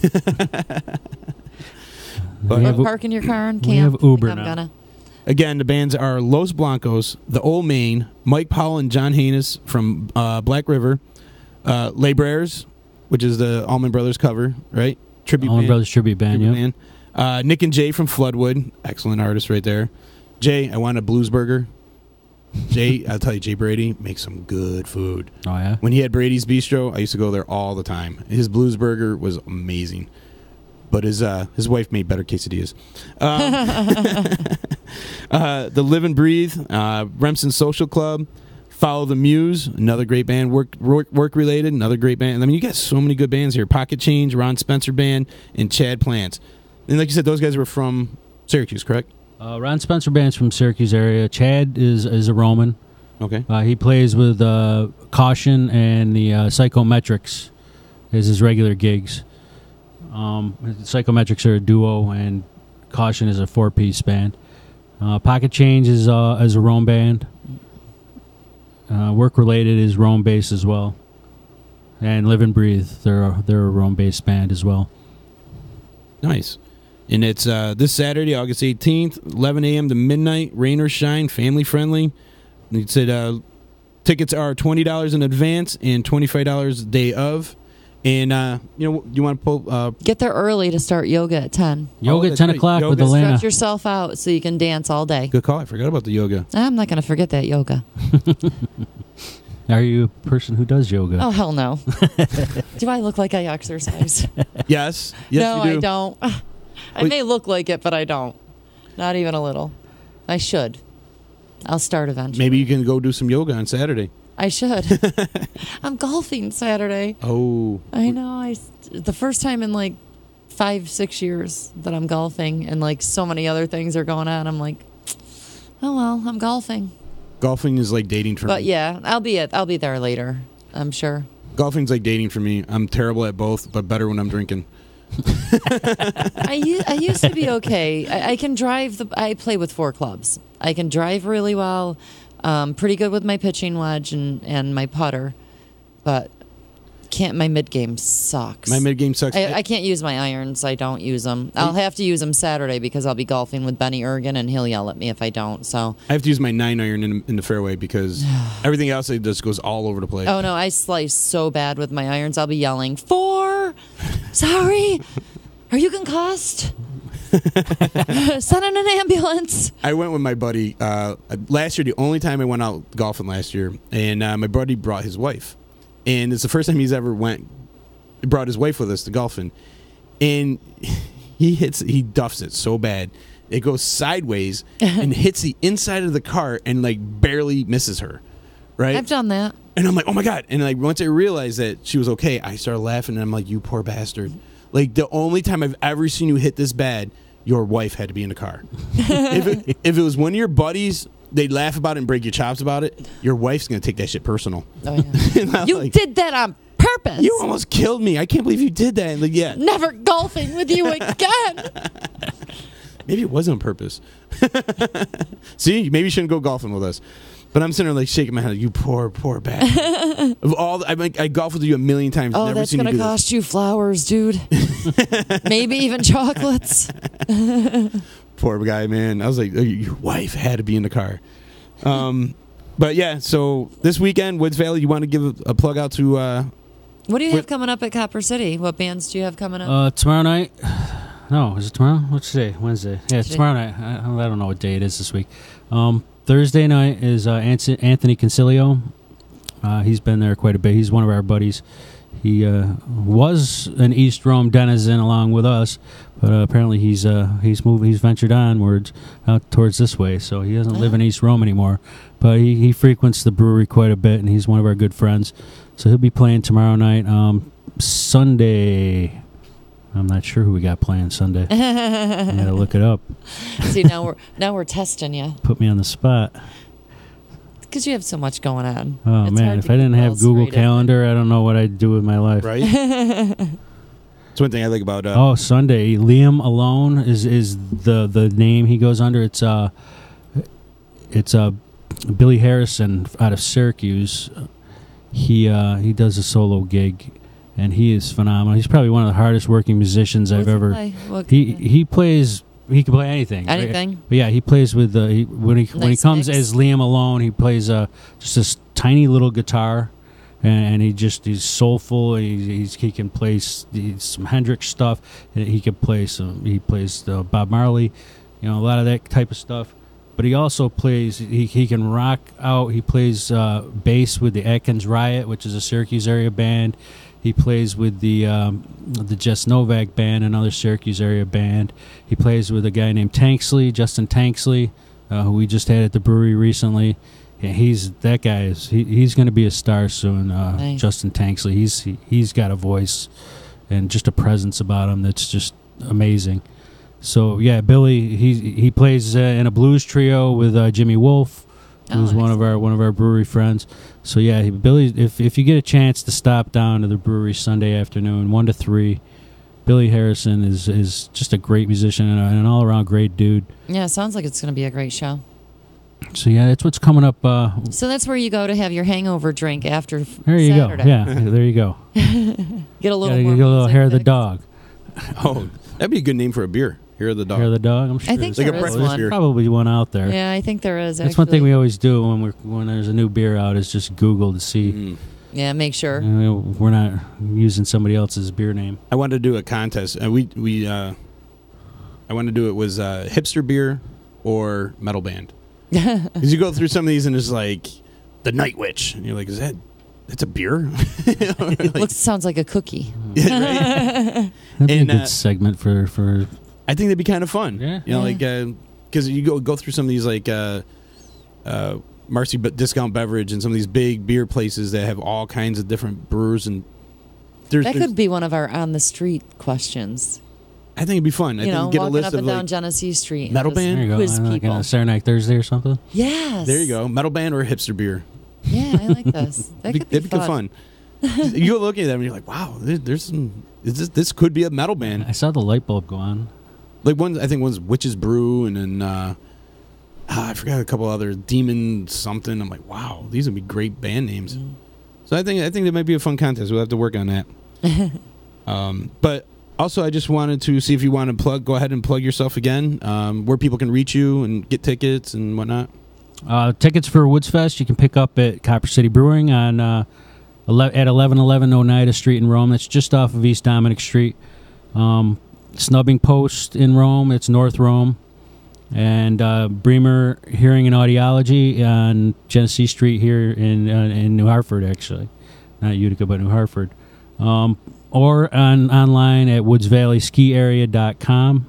We have, Or park in your car and we camp. have Uber I'm now. gonna. Again, the bands are Los Blancos, The Old Main, Mike Powell and John Haynes from Black River, Labrers, which is the Allman Brothers cover, right? Tribute Allman band. Brothers tribute band, yeah. band. Nick and Jay from Floodwood, excellent artist right there. Jay, I want a blues burger. Jay, I'll tell you, Jay Brady makes some good food. Oh, yeah? When he had Brady's Bistro, I used to go there all the time. His blues burger was amazing. But his wife made better quesadillas. The Live and Breathe, Remsen Social Club, Follow the Muse, another great band. Work related, another great band. I mean, you got so many good bands here. Pocket Change, Ron Spencer Band, and Chad Plants. And like you said, those guys were from Syracuse, correct? Ron Spencer Band's from Syracuse area. Chad is a Roman. Okay. He plays with Caution and the Psychometrics as his regular gigs. Psychometrics are a duo, and Caution is a 4-piece band. Pocket Change is a Rome band. Work Related is Rome based as well, and Live and Breathe they're a Rome based band as well. Nice. And it's this Saturday, August 18th, 11 a.m. to midnight, rain or shine, family friendly. It said tickets are $20 in advance and $25 day of. And, you want to pull... Get there early to start yoga at 10. Yoga at 10 o'clock with Elena. Stretch yourself out so you can dance all day. Good call. I forgot about the yoga. I'm not going to forget that yoga. Are you a person who does yoga? Oh, hell no. Do I look like I exercise? Yes. Yes, No, you do. I don't. I may look like it, but I don't. Not even a little. I should. I'll start eventually. Maybe you can go do some yoga on Saturday. I should. I'm golfing Saturday. Oh. I know. The first time in like 5-6 years that I'm golfing, and like so many other things are going on. I'm like, oh well, I'm golfing. Golfing is like dating for But me. yeah, I'll be there later. I'm sure. Golfing's like dating for me. I'm terrible at both, but better when I'm drinking. I used to be okay. I can drive. I play with 4 clubs. I can drive really well. Pretty good with my pitching wedge and my putter, but my mid game sucks. My mid game sucks. I can't use my irons. I don't use them. I'll have to use them Saturday because I'll be golfing with Benny Ergen, and he'll yell at me if I don't. So I have to use my 9-iron in the fairway because everything else just goes all over the place. oh no, I slice so bad with my irons. I'll be yelling 4. Sorry, are you concussed? Send in an ambulance. I went with my buddy last year. The only time I went out golfing last year, and my buddy brought his wife, and it's the first time he's ever brought his wife with us to golfing, and he duffs it so bad it goes sideways and hits the inside of the car and like barely misses her. Right, I've done that, and I'm like, oh my god! And like once I realized that she was okay, I started laughing, and I'm like, you poor bastard. Like, the only time I've ever seen you hit this bad, your wife had to be in the car. if it was one of your buddies, they'd laugh about it and break your chops about it. Your wife's going to take that shit personal. Oh, yeah. You did that on purpose. You almost killed me. I can't believe you did that. And like, yeah. Never golfing with you again. Maybe it was on purpose. See, maybe you shouldn't go golfing with us. But I'm sitting there like shaking my head, you poor bastard. Of all, I golfed with you a million times. Oh, never that's seen going you to do cost you flowers, dude. Maybe even chocolates. Poor guy, man. I was like, your wife had to be in the car. But yeah, so this weekend, Woods Valley, you want to give a plug out to... what do you have coming up at Copper City? What bands do you have coming up? Tomorrow night. No, is it tomorrow? What's today? Wednesday. Yeah, tomorrow night. I don't know what day it is this week. Thursday night is Anthony Concilio. He's been there quite a bit. He's one of our buddies. He was an East Rome denizen along with us, but apparently he's moved. He's ventured onwards out towards this way, so he doesn't live in East Rome anymore. But he frequents the brewery quite a bit, and he's one of our good friends. So he'll be playing tomorrow night. Sunday, I'm not sure who we got playing Sunday. I gotta look it up. See, now we're testing you. Put me on the spot. Because you have so much going on. Oh, It's man, hard if to I keep didn't it have all Google straight. Calendar, I don't know what I'd do with my life. Right? That's one thing I like about... oh, Sunday. Liam Alone is the name he goes under. It's Billy Harrison out of Syracuse. He does a solo gig, and he is phenomenal. He's probably one of the hardest working musicians I've ever... He plays... He can play anything. Anything? Right? But yeah, he plays with when he comes mix. as Liam Alone, he plays just this tiny little guitar, and he's soulful. He can play some Hendrix stuff. He can play He plays Bob Marley, a lot of that type of stuff. But he also plays. He can rock out. He plays bass with the Atkins Riot, which is a Syracuse area band. He plays with the Jess Novak band, another Syracuse area band. He plays with a guy named Justin Tanksley, who we just had at the brewery recently. Yeah, he's going to be a star soon. Nice. Justin Tanksley. He's got a voice and just a presence about him that's just amazing. So yeah, Billy he plays in a blues trio with Jimmy Wolf, who's one of our brewery friends. So yeah, Billy, if you get a chance to stop down to the brewery Sunday afternoon, 1 to 3, Billy Harrison is just a great musician and an all around great dude. Yeah, it sounds like it's going to be a great show. So yeah, that's what's coming up. So that's where you go to have your hangover drink after there you Saturday. go. Yeah, there you go. Get a little Get more a little music hair of the fix. dog. Oh, that'd be a good name for a beer. Hair of the dog. Hair of the dog. I'm sure I think there's there is one. probably one out there. Yeah, I think there is. That's one thing we always do when there's a new beer out is just Google to see. Mm-hmm. Yeah, make sure. We're not using somebody else's beer name. I wanted to do a contest. I wanted to do it was hipster beer or metal band. Because you go through some of these and it's like the Night Witch. And you're like, that's a beer? Sounds like a cookie. That'd be a good segment for. I think that'd be kind of fun. Yeah. Like because you go through some of these like Marcy Discount Beverage and some of these big beer places that have all kinds of different brewers, and that could be one of our on the street questions. I think it'd be fun. I think walking get a list up of and down Genesee Street. Metal band. There you go. Quiz Like people. a Saranac Thursday or something. Yes. There you go. Metal band or hipster beer. Yeah, I like this. That'd be fun. You look at them and you're like, wow, there's some. This could be a metal band. I saw the light bulb go on. Like I think one's Witch's Brew, and then I forgot a couple other Demon something. I'm like, wow, these would be great band names. So I think that might be a fun contest. We'll have to work on that. But also, I just wanted to see if you want to go ahead and plug yourself again, where people can reach you and get tickets and whatnot. Tickets for Woods Fest you can pick up at Copper City Brewing on at 1111 Oneida Street in Rome. That's just off of East Dominic Street. Snubbing Post in Rome. It's North Rome. And Bremer Hearing and Audiology on Genesee Street here in New Hartford, actually. Not Utica, but New Hartford. Or online at woodsvalleyskiarea.com.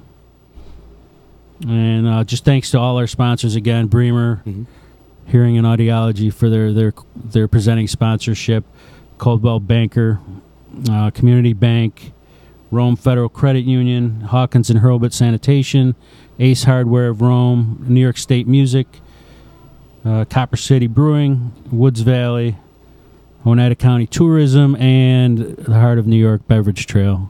And just thanks to all our sponsors again, Bremer Hearing and Audiology for their presenting sponsorship, Coldwell Banker, Community Bank, Rome Federal Credit Union, Hawkins and Hurlbut Sanitation, Ace Hardware of Rome, New York State Music, Copper City Brewing, Woods Valley, Oneida County Tourism, and the Heart of New York Beverage Trail.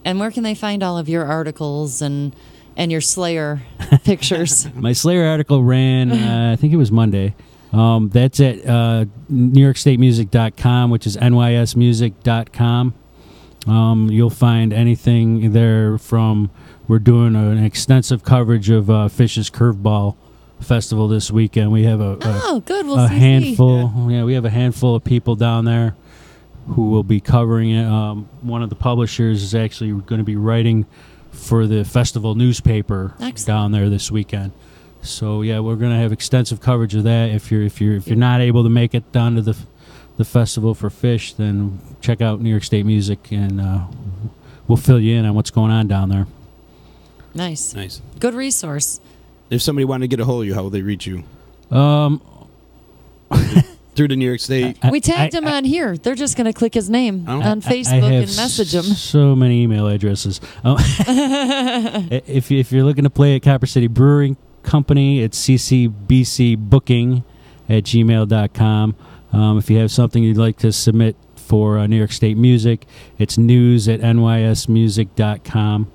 And where can they find all of your articles and your Slayer pictures? My Slayer article ran, I think it was Monday. That's at NewYorkStateMusic.com, which is NYSmusic.com. You'll find anything there from, we're doing an extensive coverage of Fish's Curveball Festival this weekend. We have a handful. Yeah, we have a handful of people down there who will be covering it. One of the publishers is actually going to be writing for the festival newspaper down there this weekend. So yeah, we're going to have extensive coverage of that. If you're not able to make it down to the festival for Fish, then check out New York State Music, and we'll fill you in on what's going on down there. Nice. Good resource. If somebody wanted to get a hold of you, how will they reach you? Through the New York State. We tagged him on here. They're just going to click his name on Facebook and message him. So many email addresses. If you're looking to play at Copper City Brewing Company, it's ccbcbooking@gmail.com. If you have something you'd like to submit for New York State Music, it's news@nysmusic.com.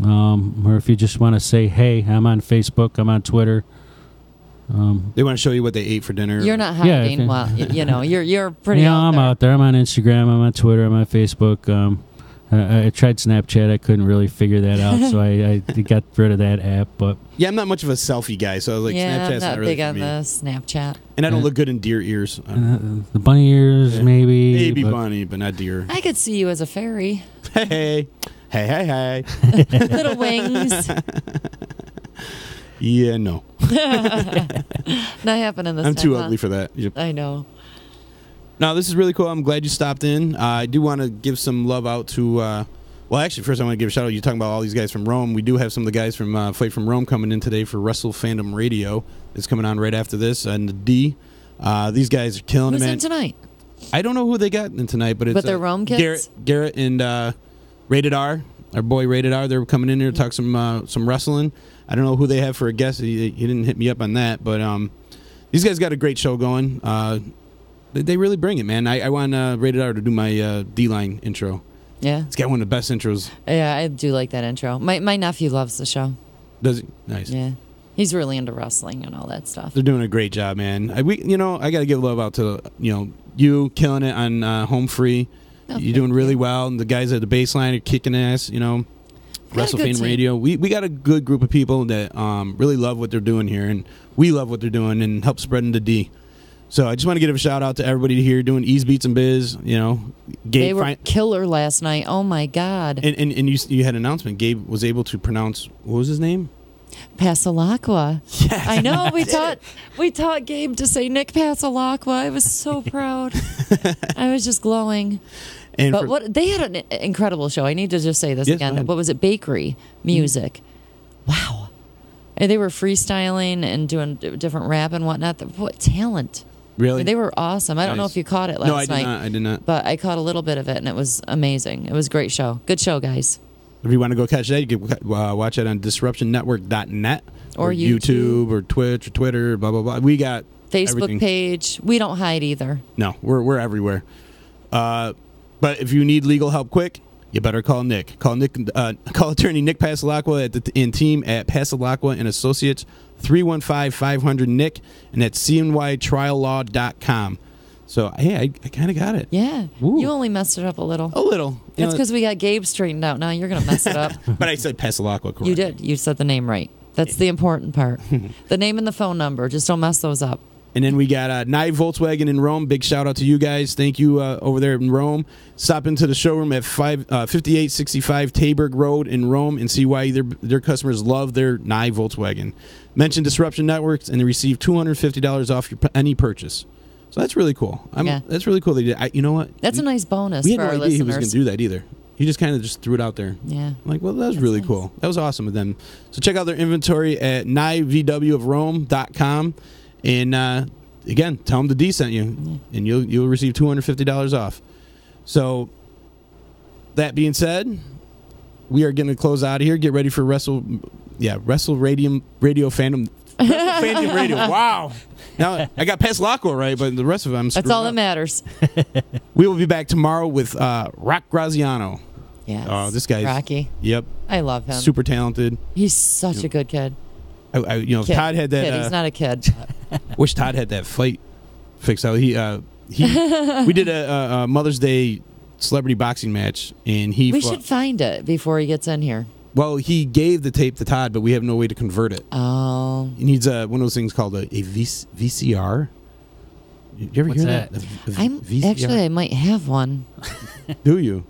Or if you just want to say, hey, I'm on Facebook, I'm on Twitter. They want to show you what they ate for dinner. You're not hiding. You're pretty out I'm there. out there. I'm on Instagram, I'm on Twitter, I'm on Facebook. I tried Snapchat. I couldn't really figure that out, so I got rid of that app. But yeah, I'm not much of a selfie guy, so I was like, Snapchat's I'm not really big for on me. the Snapchat. And I don't look good in deer ears. The bunny ears, maybe. Maybe bunny, but not deer. I could see you as a fairy. Hey. Little wings. Yeah, no. Not happening this time. I'm too huh? ugly for that. Yep. I know. No, this is really cool. I'm glad you stopped in. I do want to give some love out to... well, actually, first I want to give a shout-out. You're talking about all these guys from Rome. We do have some of the guys from Fight from Rome coming in today for Wrestle Fandom Radio. It's coming on right after this. And the D. These guys are killing it, man. Who's in tonight? I don't know who they got in tonight, but it's... But they're Rome kids? Garrett and Rated R. Our boy Rated R. They're coming in here to talk some wrestling. I don't know who they have for a guest. He didn't hit me up on that. But these guys got a great show going. They really bring it, man. I want Rated R to do my D-Line intro. Yeah. It's got one of the best intros. Yeah, I do like that intro. My nephew loves the show. Does he? Nice. Yeah. He's really into wrestling and all that stuff. They're doing a great job, man. I got to give love out to, you killing it on Home Free. You're doing really well. And the guys at the baseline are kicking ass, WrestleFan Radio. We got a good group of people that really love what they're doing here. And we love what they're doing and help spreading the D. So I just want to give a shout out to everybody here doing Ease Beats and Bizz. Gabe they were killer last night. Oh my God! And you had an announcement. Gabe was able to pronounce, what was his name? Pasalacqua. Yes, I know. We taught Gabe to say Nick Pasalacqua. I was so proud. I was just glowing. And But they had an incredible show. I need to just say this again. What was it? Bakery music. Wow. And they were freestyling and doing different rap and whatnot. What talent. Really? They were awesome. I don't know if you caught it last night. No, I did not. But I caught a little bit of it, and it was amazing. It was a great show. Good show, guys. If you want to go catch that, you can watch it on disruptionnetwork.net or YouTube or Twitch or Twitter, blah, blah, blah. We got Facebook everything. page. We don't hide either. No, we're everywhere. But if you need legal help quick, you better call Nick. Call attorney Nick Pasalacqua and team at Pasalacqua and Associates, 315-500-NICK, and that's cnytriallaw.com. So, hey, I kind of got it. Yeah. Ooh. You only messed it up a little. A little. That's because we got Gabe straightened out. Now you're going to mess it up. But I said Pasalacqua correctly. You did. You said the name right. That's the important part. The name and the phone number. Just don't mess those up. And then we got Nye Volkswagen in Rome. Big shout out to you guys. Thank you over there in Rome. Stop into the showroom at 5865 Taberg Road in Rome and see why their customers love their Nye Volkswagen. Mention Disruption Networks and they receive $250 off any purchase. So that's really cool. That's really cool. They did. You know what? That's a nice bonus we for had our no idea listeners. he was going to do that either. He just kind of just threw it out there. Yeah. I'm like, well, that was really cool. That was awesome of them. So check out their inventory at nyvwofrome.com. And again, tell them the D sent you, and you'll receive $250 off. So that being said, we are going to close out of here. Get ready for Wrestle Radio Fandom. Fandom Radio. Wow. Now I got Pasalacqua right, but the rest of them. That's all that matters. We will be back tomorrow with Rock Graziano. Yes. Oh, this guy's Rocky. Yep. I love him. Super talented. He's such a good kid. If Todd had that. He's not a kid. Wish Todd had that fight fixed out. We did a Mother's Day celebrity boxing match, and we should find it before he gets in here. Well, he gave the tape to Todd, but we have no way to convert it. Oh. He needs one of those things called a VCR. You ever hear that? Actually, I might have one. Do you?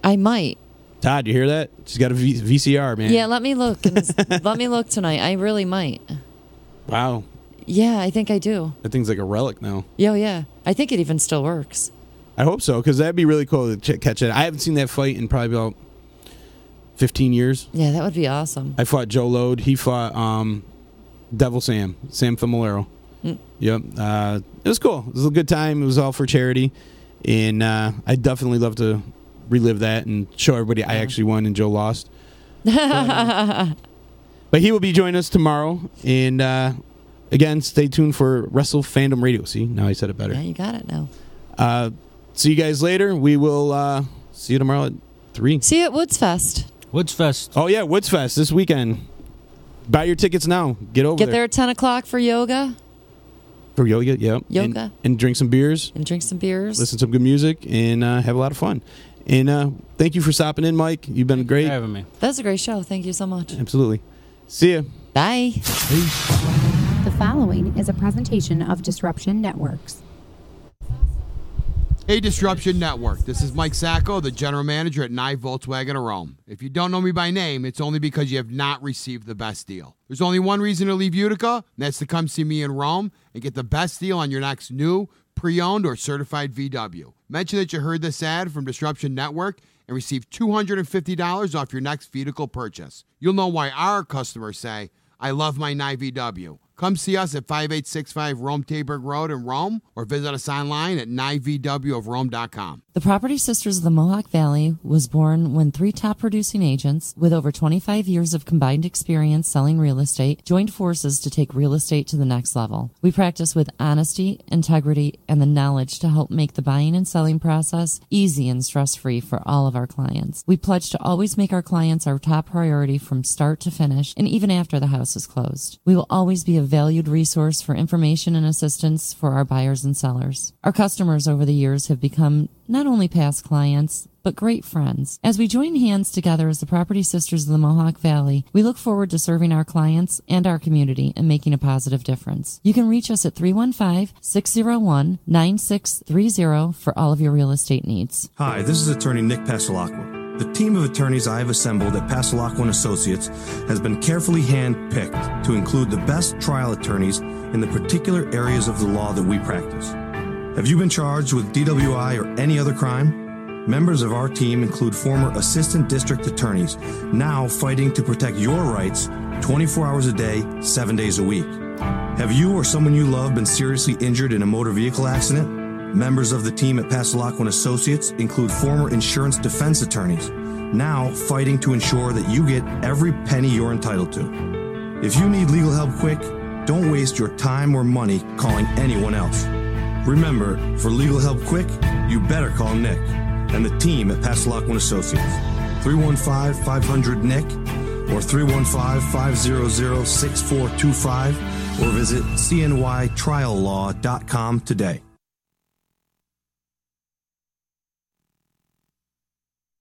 I might. Todd, you hear that? She's got a VCR, man. Yeah, let me look. Let me look tonight. I really might. Wow. Yeah, I think I do. That thing's like a relic now. Yeah. I think it even still works. I hope so, because that'd be really cool to catch it. I haven't seen that fight in probably about 15 years. Yeah, that would be awesome. I fought Joe Lode. He fought Devil Sam Famolero. Yep. It was cool. It was a good time. It was all for charity. And I definitely love to relive that and show everybody I actually won and Joe lost. But he will be joining us tomorrow. And again, stay tuned for Wrestle Fandom Radio. See, now I said it better. Yeah, you got it now. See you guys later. We will see you tomorrow at 3. See you at Woods Fest. Woods Fest. Oh, yeah, Woods Fest this weekend. Buy your tickets now. Get over there. Get there at 10 o'clock for yoga. For yoga, yeah. Yoga. And drink some beers. Listen to some good music and have a lot of fun. And thank you for stopping in, Mike. You've been great. Thanks for having me. That's a great show. Thank you so much. Absolutely. See ya. Bye. The following is a presentation of Disruption Networks. Hey, Disruption Network. This is Mike Sacco, the general manager at Nye Volkswagen of Rome. If you don't know me by name, it's only because you have not received the best deal. There's only one reason to leave Utica, and that's to come see me in Rome and get the best deal on your next new, pre-owned, or certified VW. Mention that you heard this ad from Disruption Network and receive $250 off your next vehicle purchase. You'll know why our customers say, I love my Nye VW. Come see us at 5865 Rome Taberg Road in Rome or visit us online at nyvwofrome.com. The Property Sisters of the Mohawk Valley was born when 3 top producing agents with over 25 years of combined experience selling real estate joined forces to take real estate to the next level. We practice with honesty, integrity, and the knowledge to help make the buying and selling process easy and stress-free for all of our clients. We pledge to always make our clients our top priority from start to finish and even after the house is closed. We will always be a valued resource for information and assistance for our buyers and sellers. Our customers over the years have become not only past clients, but great friends. As we join hands together as the Property Sisters of the Mohawk Valley, we look forward to serving our clients and our community and making a positive difference. You can reach us at 315-601-9630 for all of your real estate needs. Hi, this is attorney Nick Pasalacqua. The team of attorneys I have assembled at Passalacqua & Associates has been carefully hand-picked to include the best trial attorneys in the particular areas of the law that we practice. Have you been charged with DWI or any other crime? Members of our team include former assistant district attorneys, now fighting to protect your rights 24 hours a day, 7 days a week. Have you or someone you love been seriously injured in a motor vehicle accident? Members of the team at Passalacqua & Associates include former insurance defense attorneys, now fighting to ensure that you get every penny you're entitled to. If you need legal help quick, don't waste your time or money calling anyone else. Remember, for legal help quick, you better call Nick and the team at Passalacqua & Associates. 315-500-NICK or 315-500-6425 or visit cnytriallaw.com today.